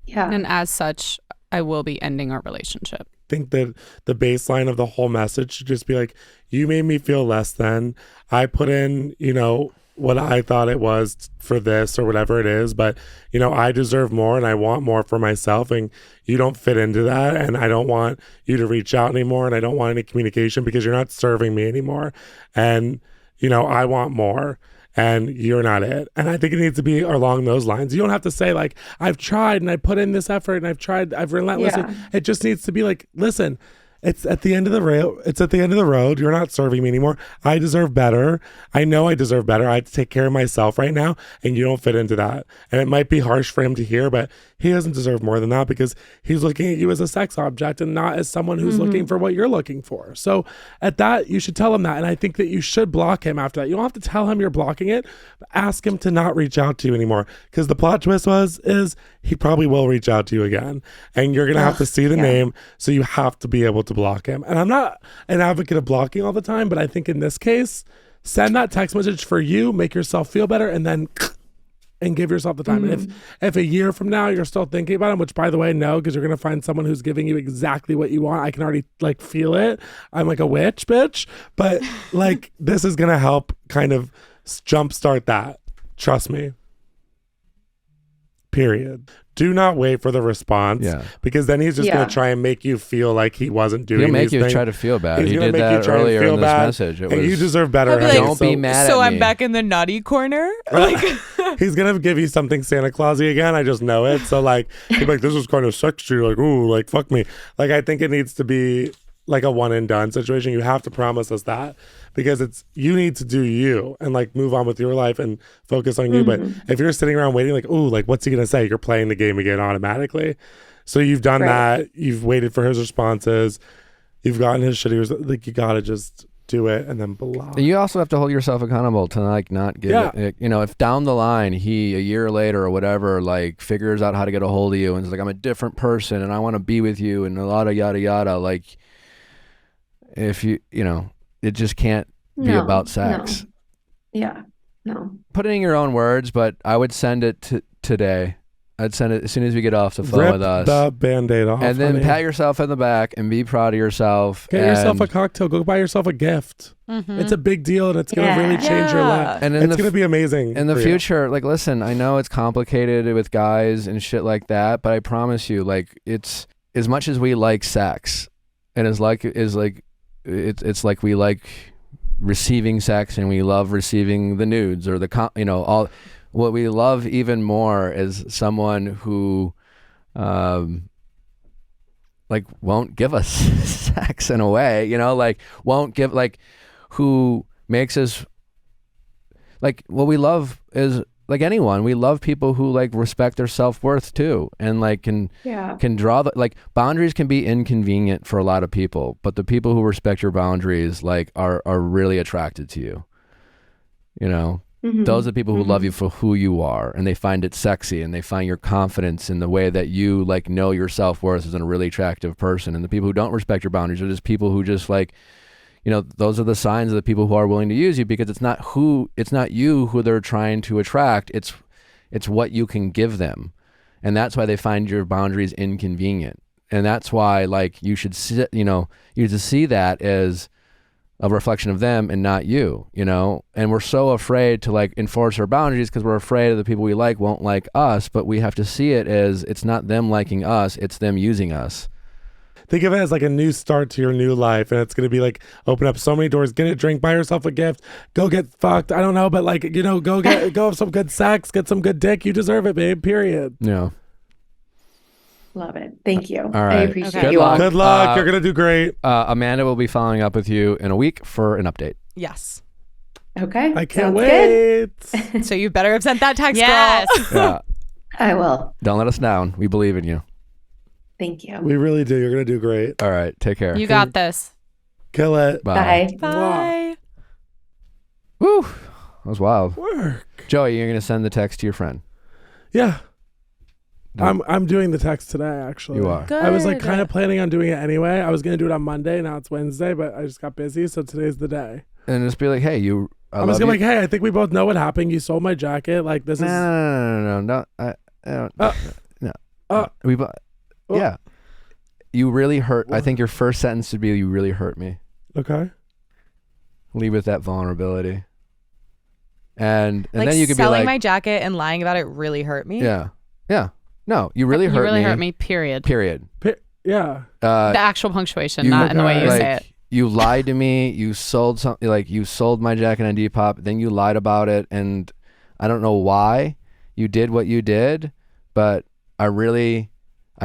Yeah. And as such, I will be ending our relationship. I think that the baseline of the whole message should just be like, you made me feel less than. I put in, what I thought it was for this or whatever it is, but I deserve more and I want more for myself, and you don't fit into that, and I don't want you to reach out anymore, and I don't want any communication because you're not serving me anymore, and I want more and you're not it. And I think it needs to be along those lines. You don't have to say like, I've tried and I put in this effort and I've relentlessly. It just needs to be like, listen, it's at the end of the rail. It's at the end of the road. You're not serving me anymore. I deserve better. I know I deserve better. I have to take care of myself right now, and you don't fit into that. And it might be harsh for him to hear, but he doesn't deserve more than that because he's looking at you as a sex object and not as someone who's looking for what you're looking for. So at that, you should tell him that. And I think that you should block him after that. You don't have to tell him you're blocking it, but ask him to not reach out to you anymore, because the plot twist is he probably will reach out to you again, and you're going to have to see the name. So you have to be able to to block him. And I'm not an advocate of blocking all the time, but I think in this case, send that text message for you, make yourself feel better, and then and give yourself the time. And if a year from now you're still thinking about him, which by the way, no, because you're gonna find someone who's giving you exactly what you want. I can already like feel it. I'm like a witch, bitch. But like this is gonna help kind of jumpstart that. Trust me. Period. Do not wait for the response. Yeah. Because then he's just gonna try and make you feel like he wasn't doing. He'll make these you things. try to feel bad. He's He gonna did make you that try and earlier feel in this bad, message. It and was, you deserve better. I'll be honey. like, don't be mad so at I'm me. back in the naughty corner. Like, He's gonna give you something Santa Clausy again. I just know it. So like, he'd be like, this is kind of sexy. Like, ooh, like fuck me. Like, I think it needs to be like a one and done situation. You have to promise us that because you need to do you and like move on with your life and focus on you. But if you're sitting around waiting, like, ooh, like what's he gonna say? You're playing the game again automatically. So you've done that. You've waited for his responses. You've gotten his shit. He was like, you gotta just do it and then block. You also have to hold yourself accountable to like not give it. You know, if down the line he a year later or whatever like figures out how to get a hold of you and is like, I'm a different person and I want to be with you and a lot of yada yada. Like, if you know, it just can't be about sex. No. Yeah. No. Put it in your own words, but I would send it today. I'd send it as soon as we get off the phone Rip with us. the Band-Aid off. And then honey. pat yourself on the back and be proud of yourself. Get yourself a cocktail. Go buy yourself a gift. It's a big deal and it's going to really change your life. And it's going to be amazing. In the for you. future, like, listen, I know it's complicated with guys and shit like that, but I promise you, like, it's as much as we like sex and it's like we like receiving sex and we love receiving the nudes or all. What we love even more is someone who, like, won't give us sex in a way, like, won't give, like, who makes us, like, what we love is, like anyone, we love people who, like, respect their self-worth too, and, like, can draw like, boundaries can be inconvenient for a lot of people, but the people who respect your boundaries, like, are really attracted to you, Those are the people who love you for who you are, and they find it sexy, and they find your confidence in the way that you like know your self-worth as a really attractive person. And the people who don't respect your boundaries are just people who just like, those are the signs of the people who are willing to use you, because it's not you who they're trying to attract. It's what you can give them. And that's why they find your boundaries inconvenient. And that's why, like, you should see, you just see that as a reflection of them and not you, and we're so afraid to like enforce our boundaries because we're afraid of the people we like won't like us, but we have to see it as it's not them liking us, it's them using us. Think of it as like a new start to your new life, and it's going to be like open up so many doors. Get a drink, buy yourself a gift, go get fucked. I don't know, but like, go have some good sex, get some good dick. You deserve it, babe, period. Yeah. Love it. Thank you. All right. I appreciate Good you luck. all. Good luck. You're going to do great. Amanda will be following up with you in a week for an update. yes. Okay. I can't Sounds wait. good. So you better have sent that text, Yes. girl. Yeah. I will. Don't let us down. We believe in you. Thank you. We really do. You're going to do great. All right. Take care. You got this. Kill it. Bye. Bye. Bye. Woo. That was wild. Work. Joey, you're going to send the text to your friend. Yeah. No. I'm doing the text today, actually. You are. Good. I was like kind of planning on doing it anyway. I was going to do it on Monday. Now it's Wednesday, but I just got busy. So today's the day. And just be like, hey, I'm just gonna be like, hey, I think we both know what happened. You sold my jacket. Like this is. No. We, yeah. You really hurt. I think your first sentence should be, you really hurt me. Okay. Leave with that vulnerability. And Like, then you could be selling like, my jacket and lying about it really hurt me. yeah. No, you really hurt me. You really hurt me, period. Period. Yeah. The actual punctuation, you- not in the way you like, say it. You lied to me. You sold something, like you sold my jacket on Depop. Then you lied about it, and I don't know why you did what you did, but I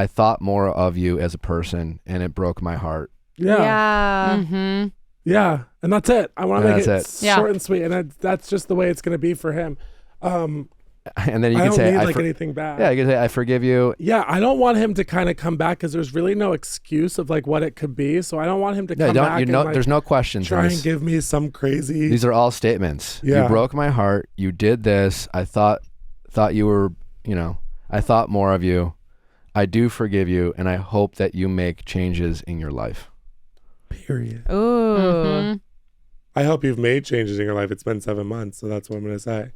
thought more of you as a person, and it broke my heart. Yeah. Yeah. Mm-hmm. Yeah. And that's it. I want to make And it that's it. short and sweet, and that's just the way it's gonna be for him. And then you I can don't say, need anything bad. yeah, you can say, I forgive you. Yeah, I don't want him to kind of come back because there's really no excuse of like what it could be. So I don't want him to come back. And, like, there's no questions. try and give me some crazy. These are all statements. Yeah. You broke my heart. You did this. I thought you were, I thought more of you. I do forgive you, and I hope that you make changes in your life. Period. Ooh. I hope you've made changes in your life. It's been 7 months, so that's what I'm going to say.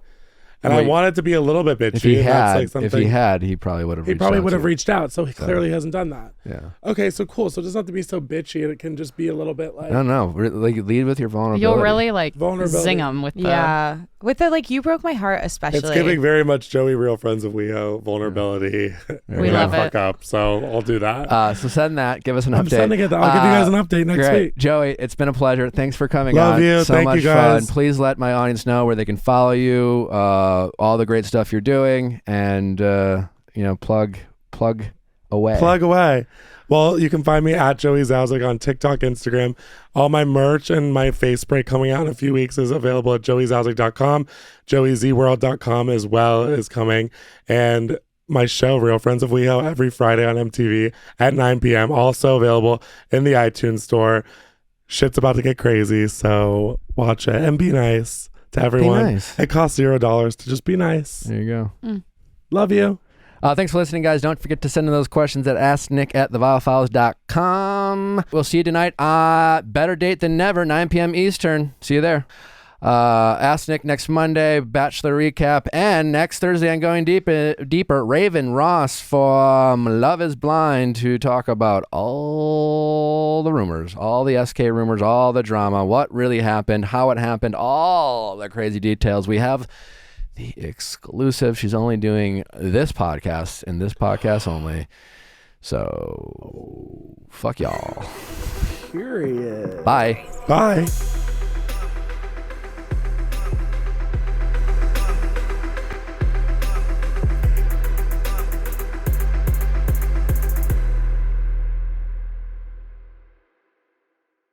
And Wait, I want it to be a little bit bitchy. If he and that's had, like something, he probably would have. he reached probably out would to have you. reached out. So he clearly hasn't done that. Yeah. Okay, so cool. So it doesn't have to be so bitchy, and it can just be a little bit like I don't know. Like lead with your vulnerability. You'll really like Vulnerability. zing them with the. Yeah. With the like, you broke my heart, especially. it's giving very much Joey, real friends of WeHo, vulnerability. We and love it. fuck up. So I'll do that. So send that. Give us an I'm update. sending it. I'll give you guys an update next Great. week. Joey, it's been a pleasure. Thanks for coming Love on. you. So Thank much you, guys. fun. Please let my audience know where they can follow you, all the great stuff you're doing, and plug away. Plug away. Well, you can find me at Joey Zauzig on TikTok, Instagram. All my merch and my face spray coming out in a few weeks is available at joeyzauzig.com. joeyzworld.com as well is coming. And my show, Real Friends of WeHo, every Friday on MTV at 9 p.m. Also available in the iTunes store. Shit's about to get crazy, so watch it and be nice to everyone. nice. It costs $0 to just be nice. There you go. Love you. Thanks for listening, guys. Don't forget to send in those questions at asknick@theviallfiles.com. We'll see you tonight. Better date than never, 9 p.m. Eastern. See you there. Ask Nick next Monday, Bachelor recap, and next Thursday on Going Deeper, Raven Ross from Love is Blind to talk about all the rumors, all the SK rumors, all the drama, what really happened, how it happened, all the crazy details. We have the exclusive. She's only doing this podcast and this podcast only. So fuck y'all. Period. Bye. Bye.